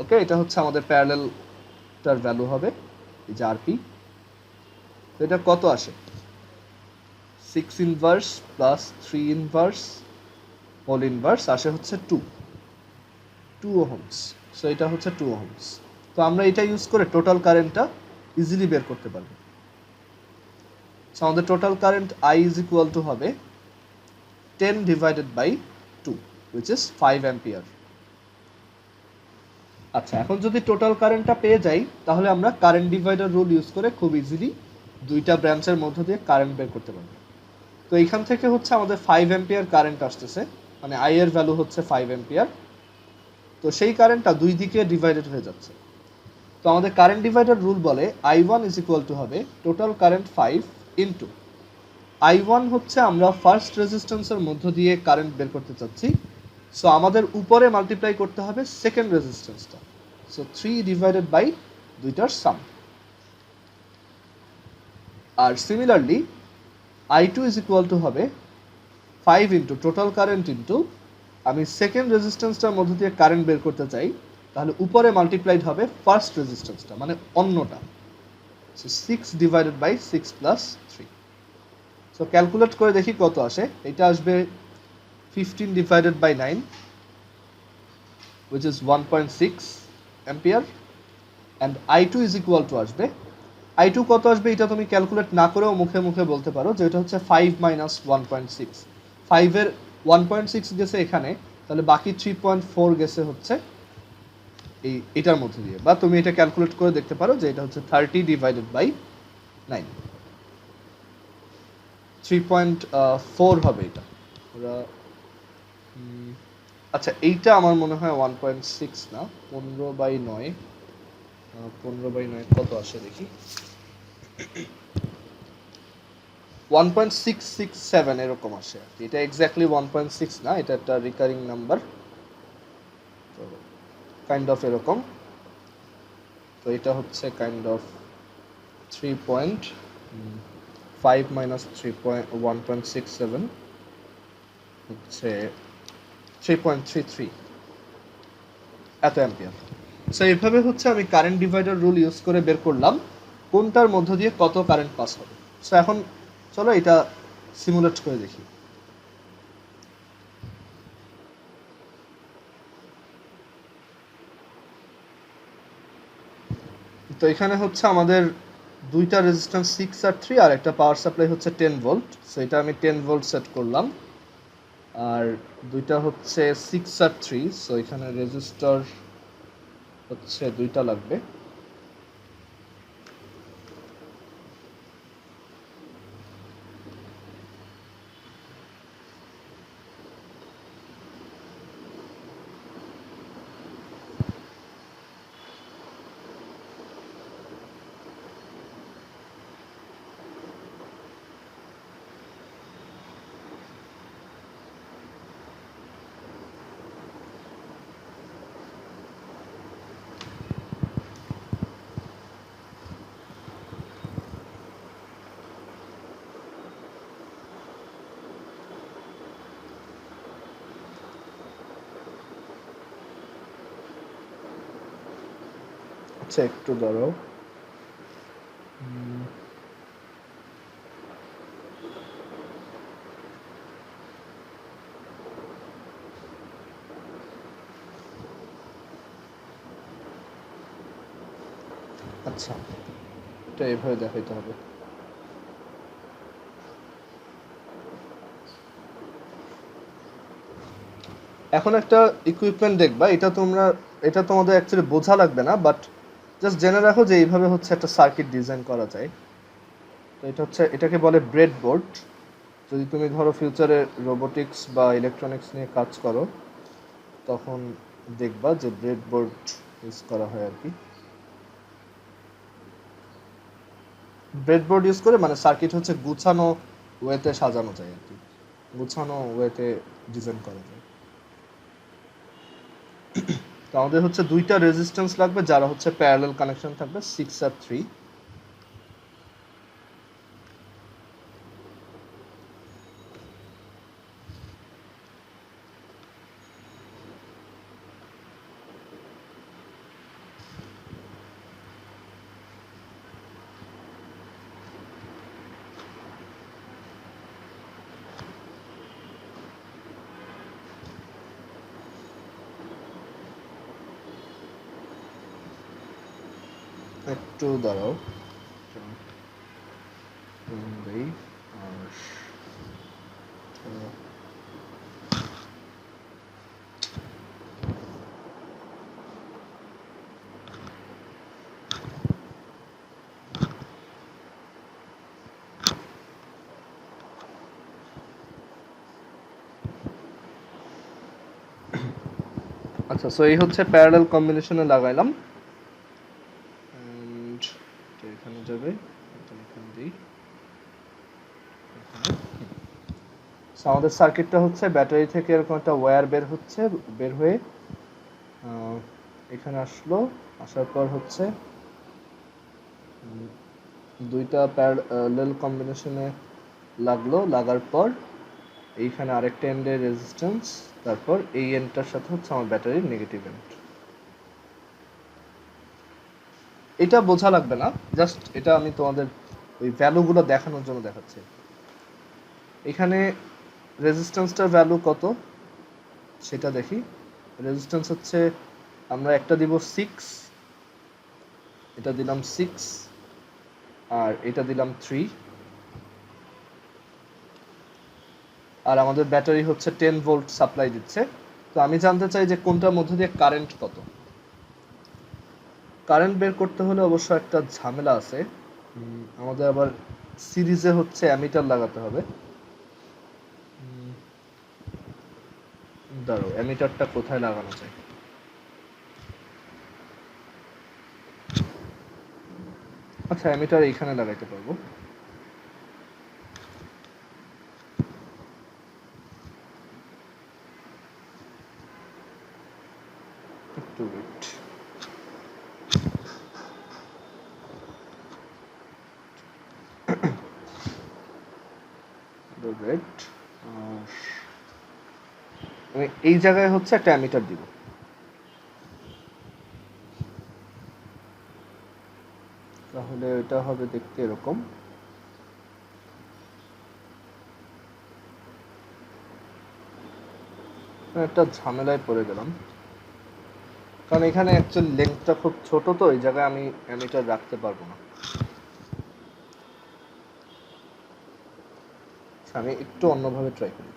Speaker 1: ওকে, এটা হচ্ছে আমাদের প্যারালালটার ভ্যালু হবে, এই যে আরপি। তো এটা কত আসে? 6 inverse plus 3 inverse whole inverse আসে হচ্ছে 2 ওহমস। সো এটা হচ্ছে 2 ওহমস। তো আমরা এটা ইউজ করে টোটাল কারেন্টটা ইজিলি বের করতে পারবো। সো আমাদের total current I is equal to হবে 10 divided by 2 which is 5 ampere. আচ্ছা, এখন যদি টোটাল কারেন্টটা পেয়ে যাই তাহলে আমরা কারেন্ট ডিভাইডার রুল ইউজ করে খুব ইজিলি দুইটা ব্রাঞ্চের মধ্য দিয়ে কারেন্ট বের করতে পারবো। তো এইখান থেকে হচ্ছে আমাদের 5 অ্যাম্পিয়ার কারেন্ট আসতেছে, মানে I এর ভ্যালু হচ্ছে 5 অ্যাম্পিয়ার। তো সেই কারেন্টটা দুই দিকে ডিভাইডেড হয়ে যাচ্ছে। তো আমাদের কারেন্ট ডিভাইডার রুল বলে I1 ইজ ইকুয়াল টু হবে টোটাল কারেন্ট 5 ইন্টু I1 হচ্ছে আমরা ফার্স্ট রেজিস্ট্যান্সের মধ্য দিয়ে কারেন্ট বের করতে চাচ্ছি। সো আমাদের উপরে মাল্টিপ্লাই করতে হবে সেকেন্ড রেজিস্ট্যান্সটা। সো 3 ডিভাইডেড বাই দুইটার সাম। আর similarly I2 is equal to হবে 5 ইন্টু টোটাল কারেন্ট ইন্টু আমি সেকেন্ড রেজিস্ট্যান্সটার মধ্য দিয়ে কারেন্ট বের করতে চাই, তাহলে উপরে মাল্টিপ্লাইড হবে ফার্স্ট রেজিস্ট্যান্সটা, মানে অন্যটা। So 6 divided by 6 plus 3। So calculate করে দেখি কত আসে। এটা আসবে 15 divided by 9 which is 1.6 ampere, and I2 is equal to আসবে, I2 কত আসবে এটা তুমি ক্যালকুলেট না করেও মুখে মুখে বলতে পারো যে এটা হচ্ছে 5 মাইনাস 1.6। 5 এর 1.6 গেছে এখানে, তাহলে বাকি 3.4 গেছে হচ্ছে এটার মধ্যে দিয়ে, বা তুমি এটা ক্যালকুলেট করে দেখতে পারো যে এটা হচ্ছে 30 ডিভাইডেড বাই 9, 3.4 হবে এটা। আচ্ছা, এইটা আমার মনে হয় 1.6 না, 15/9। 15/9 কত আসে দেখি, 1.667 এরকম আসে। এটা এক্স্যাক্টলি 1.6 না, এটা একটা রিকারিং নাম্বার, তো কাইন্ড অফ এরকম। তো এটা হচ্ছে কাইন্ড অফ 3.5 মাইনাস 1.67 হচ্ছে 3.33 এত অ্যাম্পিয়ার। সো এইভাবে হচ্ছে আমি কারেন্ট ডিভাইডার রুল ইউজ করে বের করলাম কোনটার মধ্য দিয়ে কত কারেন্ট পাস হবে। সো এখন চলো এটা সিমুলেট করে দেখি। তো এখানে হচ্ছে আমাদের দুইটা রেজিস্ট্যান্স 6 আর 3 আর একটা পাওয়ার সাপ্লাই হচ্ছে 10 ভোল্ট, সো এটা আমি 10 ভোল্ট সেট করলাম। আর দুইটা হচ্ছে 6 আর 3, সো এখানে রেজিস্টর হচ্ছে দুইটা লাগবে। আচ্ছা একটু দাঁড়াও। আচ্ছা, এটা এভাবে দেখাইতে হবে। এখন একটা ইকুইপমেন্ট দেখবা, এটা তোমাদের অ্যাকচুয়ালি বোঝা লাগবে না, বাট জাস্ট জেনে রাখো যে এইভাবে হচ্ছে একটা সার্কিট ডিজাইন করা যায়। তো এটাকে বলে ব্রেডবোর্ড। যদি তুমি ধরো ফিউচারে রোবোটিক্স বা ইলেকট্রনিক্স নিয়ে কাজ করো, তখন দেখবা যে ব্রেডবোর্ড ইউজ করা হয় আর কি। ব্রেডবোর্ড ইউজ করে মানে সার্কিট হচ্ছে গুছানো ওয়েতে সাজানো যায় আর কি, গুছানো ওয়েতে ডিজাইন করা যায়। তো আমাদের হচ্ছে দুইটা রেজিস্ট্যান্স লাগবে যারা হচ্ছে প্যারালাল কানেকশন থাকবে 6 আর 3। একটু দাঁড়াও, দেই। আর আচ্ছা, সো এই হচ্ছে প্যারালাল কম্বিনেশনে লাগাইলাম। And এটা এখানে যাবে, এটা এখানে দিই। সো আমাদের সার্কিটটা হচ্ছে ব্যাটারি থেকে এরকম একটা ওয়্যার বের হয়ে এখানে আসলো। আসার পর হচ্ছে দুইটা প্যারালাল কম্বিনেশনে লাগার পর এইখানে আরেকটা এন্ডের রেজিস্ট্যান্স, তারপর এই এন্ডটার সাথে হচ্ছে আমার ব্যাটারির নেগেটিভ এন্ড। এটা বোঝা লাগবে না, জাস্ট এটা আমি তোমাদের ওই ভ্যালুগুলো দেখানোর জন্য দেখাচ্ছি। এখানে রেজিস্ট্যান্সটার ভ্যালু কত সেটা দেখি। রেজিস্ট্যান্স হচ্ছে আমরা একটা দিব 6, এটা দিলাম 6, আর এটা দিলাম 3, আর আমাদের ব্যাটারি হচ্ছে 10 ভোল্ট সাপ্লাই দিচ্ছে। তো আমি জানতে চাই যে কোনটার মধ্যে দিয়ে কারেন্ট কত। কারেন্ট বের করতে হলে অবশ্য একটা ঝামেলা আছে, আমাদের আবার সিরিজে হচ্ছে অ্যামিটার লাগাতে হবে। দাঁড়াও, অ্যামিটারটা কোথায় লাগানো যায়? আচ্ছা, অ্যামিটার এইখানে লাগাইতে পারবো। একটু ওয়েট। ওয়েট, আমি এই জায়গায় হচ্ছে একটা অ্যামিটার দিব। তাহলে এটা হবে দেখতে এরকম। একটা ঝামেলায় পড়ে গেলাম, কারণ এখানে অ্যাকচুয়ালি লেন্থটা খুব ছোট, তো এই জায়গায় আমি অ্যামিটার রাখতে পারবো না। আচ্ছা, আমি একটু অন্যভাবে ট্রাই করি।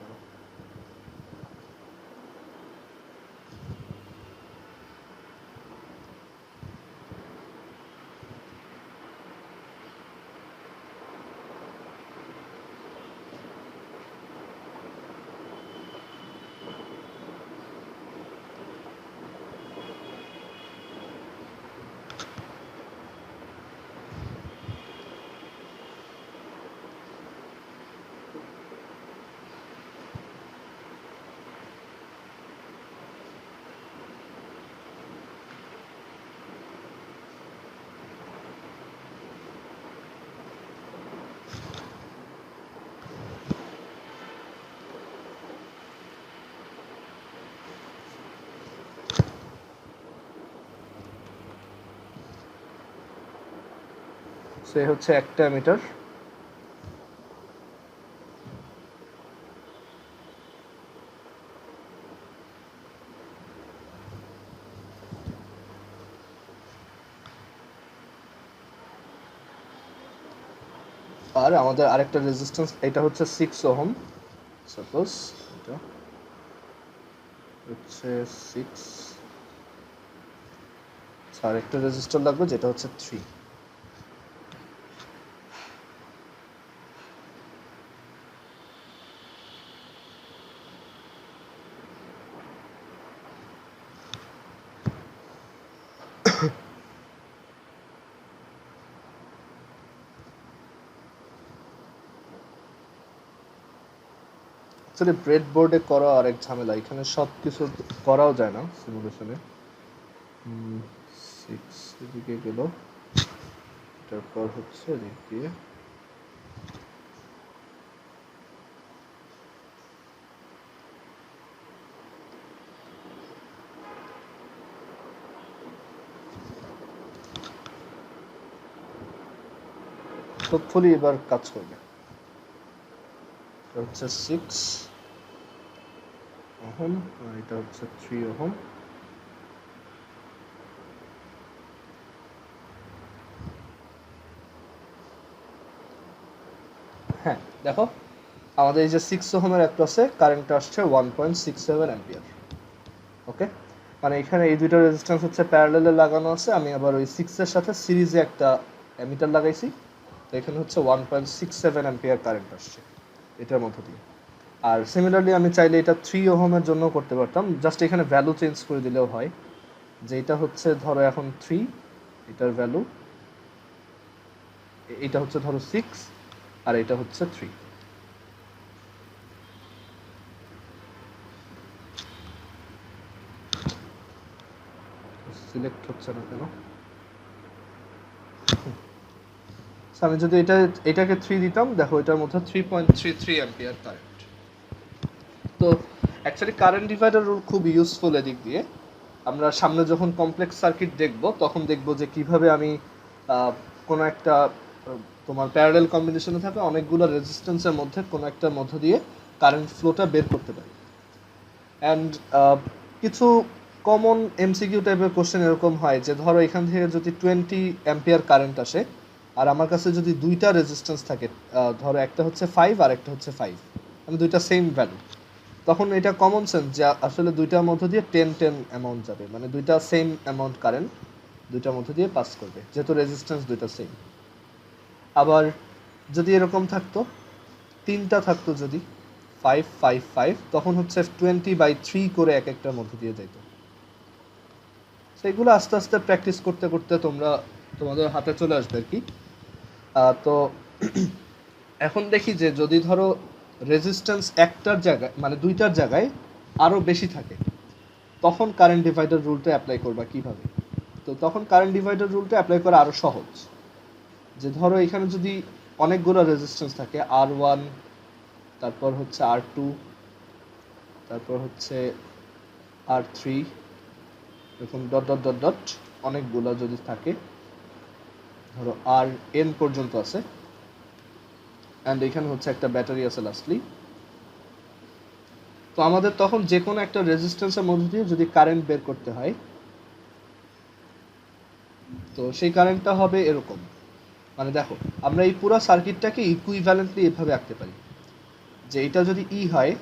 Speaker 1: সে হচ্ছে একটা মিটার। আর আমাদের আরেকটা রেজিস্ট্যান্স, এটা হচ্ছে 6 ওহম। সাপোজ এটা হচ্ছে 6, আর একটা রেজিস্টার লাগবে যেটা হচ্ছে 3। অ্যাকচুয়ালি ব্রেড বোর্ডে করা আরেক ঝামেলা, এখানে সব কিছু করাও যায় না সিমুলেশনে। 6 এদিকে গেল, তারপর হচ্ছে এদিক দিয়ে হোপফুলি এবার কাজ করবে। এটা হচ্ছে 6 ওহম আর এটা হচ্ছে 3 ওহম। হ্যাঁ দেখো, আমাদের এই যে 6 ওহমের অ্যাক্রসে কারেন্ট আসছে 1.67 অ্যাম্পিয়ার। ওকে, মানে এখানে এই দুটো রেজিস্ট্যান্স হচ্ছে প্যারালালে লাগানো আছে, আমি আবার ওই 6 এর সাথে সিরিজে একটা অ্যামিটার লাগাইছি, তো এখানে হচ্ছে 1.67 অ্যাম্পিয়ার কারেন্ট আসছে এটার মধ্য দিয়ে। আর সিমিলারলি আমি চাইলে এটা 3 ওহমের জন্য করতে পারতাম, জাস্ট এখানে ভ্যালু চেঞ্জ করে দিলেও হয়। যে এটা হচ্ছে ধরো এখন 3, এটার ভ্যালু, এটা হচ্ছে ধরো 6 আর এটা হচ্ছে 3। সিলেক্ট হচ্ছে না কেন? আমি যদি এটাকে 3 দিতাম, দেখো এটার মধ্যে 3.33 অ্যাম্পিয়ার কারেন্ট। তো অ্যাকচুয়ালি কারেন্ট ডিভাইডার রুল খুব ইউজফুল এদিক দিয়ে। আমরা সামনে যখন কমপ্লেক্স সার্কিট দেখব তখন দেখব যে কিভাবে আমি কোনো একটা তোমার প্যারালাল কম্বিনেশনে থাকা অনেকগুলো রেজিস্ট্যান্সের মধ্যে কোনো একটার মধ্য দিয়ে কারেন্ট ফ্লোটা বের করতে পারি। অ্যান্ড কিছু কমন এমসিকিউ টাইপের কোশ্চেন এরকম হয় যে ধরো এখান থেকে যদি 20 অ্যাম্পিয়ার কারেন্ট আসে আর আমার কাছে যদি দুইটা রেজিস্ট্যান্স থাকে, ধরো একটা হচ্ছে 5 আর একটা হচ্ছে 5, মানে দুইটা সেম ভ্যালু, তখন এটা কমন সেন্স যে আসলে দুইটার মধ্যে দিয়ে 10-10 অ্যামাউন্ট যাবে, মানে দুইটা সেম অ্যামাউন্ট কারেন্ট দুইটার মধ্যে দিয়ে পাস করবে যেহেতু রেজিস্ট্যান্স দুইটা সেম। আবার যদি এরকম থাকতো, তিনটা থাকতো যদি 5-5-5, তখন হচ্ছে 20/3 করে এক একটার মধ্যে দিয়ে যেত। সেইগুলো আস্তে আস্তে প্র্যাকটিস করতে করতে তোমাদের হাতে চলে আসবে আর কি। তো এখন দেখি যে যদি ধরো রেজিস্ট্যান্স একটার জায়গায় মানে দুইটার জায়গায় আরও বেশি থাকে, তখন কারেন্ট ডিভাইডার রুলটা অ্যাপ্লাই করবা কিভাবে। তো তখন কারেন্ট ডিভাইডার রুলটা অ্যাপ্লাই করা আরও সহজ। যে ধরো এখানে যদি অনেকগুলো রেজিস্ট্যান্স থাকে, R1, তারপর হচ্ছে R2, তারপর হচ্ছে R3, এরকম ডট ডট ডট ডট অনেকগুলো যদি থাকে, ধরো Rn পর্যন্ত আছে, অ্যান্ড এখানে হচ্ছে একটা ব্যাটারি আছে লাস্টলি। তো আমাদের তখন যে কোনো একটা রেজিস্ট্যান্সের মধ্যে দিয়ে যদি কারেন্ট বের করতে হয়, তো সেই কারেন্টটা হবে এরকম, মানে দেখো আমরা এই পুরো সার্কিটটাকে ইকুইভ্যালেন্টলি এভাবে আঁকতে পারি, যে এটা যদি ই হয়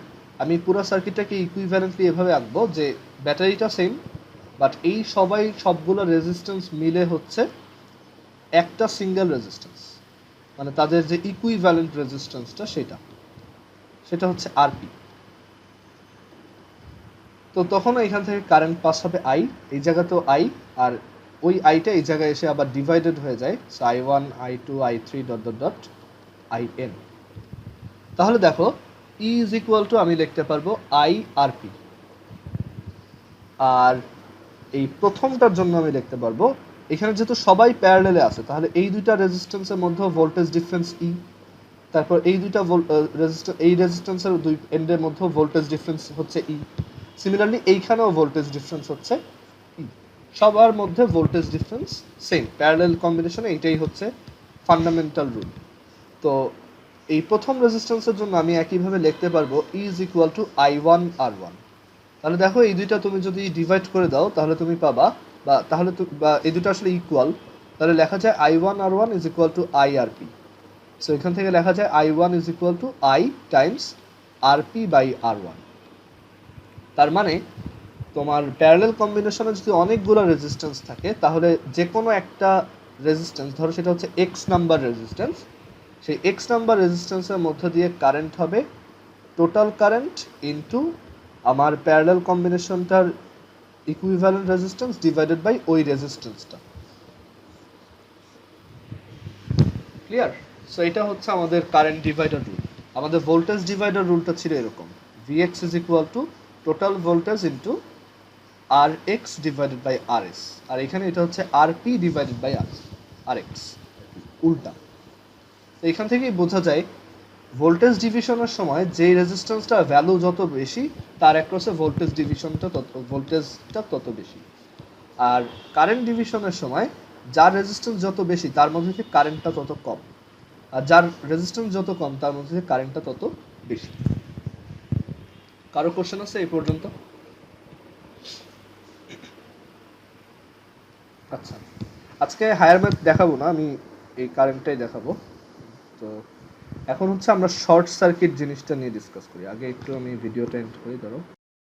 Speaker 1: আমি পুরো সার্কিটটাকে ইকুইভ্যালেন্টলি এভাবে আঁকবো যে ব্যাটারিটা সেম, বাট এই সবগুলো রেজিস্ট্যান্স মিলে হচ্ছে একটা সিঙ্গেল রেজিস্ট্যান্স, মানে তাদের যে ইকুইভ্যালেন্ট রেজিস্ট্যান্সটা সেটা হচ্ছে আরপি। তো তখন এখান থেকে কারেন্ট পাস হবে আই, এই জায়গাতেও আই, আর ওই আইটা এই জায়গায় এসে আবার ডিভাইডেড হয়ে যায়, so I1 I2 I3 dot dot dot IN। তাহলে দেখো E ইজ ইকুয়াল টু আমি লিখতে পারবো আই আর পি, আর এই প্রথমটার জন্য আমি লিখতে পারবো এখানে যেহেতু সবাই প্যারালেলে আছে তাহলে এই দুইটা রেজিস্ট্যান্সের মধ্যে ভোল্টেজ ডিফারেন্স ই, তারপর এই দুইটা এই রেজিস্ট্যান্সের দুই এন্ডের মধ্যে ভোল্টেজ ডিফারেন্স হচ্ছে ই, সিমিলারলি এইখানেও ভোল্টেজ ডিফারেন্স হচ্ছে ই, সবার মধ্যে ভোল্টেজ ডিফারেন্স সেম, প্যারালেল কম্বিনেশনে এইটাই হচ্ছে ফান্ডামেন্টাল রুল। তো এই প্রথম রেজিস্ট্যান্সের জন্য আমি একইভাবে লিখতে পারবো ই ইজ ইকুয়াল টু I1R1। তাহলে দেখো এই দুইটা তুমি যদি ডিভাইড করে দাও তাহলে তুমি পাবা, বা এই দুটো আসলে ইকুয়াল, তাহলে লেখা যায় I1R1 is equal to IRP। So এখান থেকে লেখা যায় I1 is equal to I times RP by R1। তার মানে তোমার প্যারালেল কম্বিনেশনে যদি অনেকগুলো রেজিস্ট্যান্স থাকে তাহলে যে কোনো একটা রেজিস্ট্যান্স, ধরো সেটা হচ্ছে এক্স নাম্বার রেজিস্ট্যান্স, সেই এক্স নাম্বার রেজিস্ট্যান্সের মধ্য দিয়ে কারেন্ট হবে টোটাল কারেন্ট ইনটু আমার প্যারালেল কম্বিনেশনটার ইকুইভ্যালেন্ট রেজিস্ট্যান্স ডিভাইডেড বাই ওই রেজিস্ট্যান্সটা। ক্লিয়ার? সো এটা হচ্ছে আমাদের কারেন্ট ডিভাইডার রুল। আমাদের ভোল্টেজ ডিভাইডার রুলটা ছিল এরকম, Vx is equal to total voltage into Rx divided by Rs, আর এখানে এটা হচ্ছে Rp ডিভাইডেড বাই Rx, উল্টা। তো এখান থেকেই বোঝা যায় ভোল্টেজ ডিভিশনের সময় যে রেজিস্ট্যান্সটা ভ্যালু যত বেশি তার অ্যাক্রসে ভোল্টেজটা তত বেশি, আর কারেন্ট ডিভিশনের সময় যার রেজিস্ট্যান্স যত বেশি তার মধ্যে থেকে কারেন্টটা তত কম, আর যার রেজিস্ট্যান্স যত কম তার মধ্যে থেকে কারেন্টটা তত বেশি। কারো কোশ্চেন আছে এই পর্যন্ত? আচ্ছা, আজকে হায়ার ম্যাথ দেখাবো না, আমি এই কারেন্টটাই দেখাবো। তো এখন হচ্ছে আমরা শর্ট সার্কিট জিনিসটা নিয়ে ডিসকাস করি। আগে একটু আমি ভিডিওটা এন্ড করি, ধরো।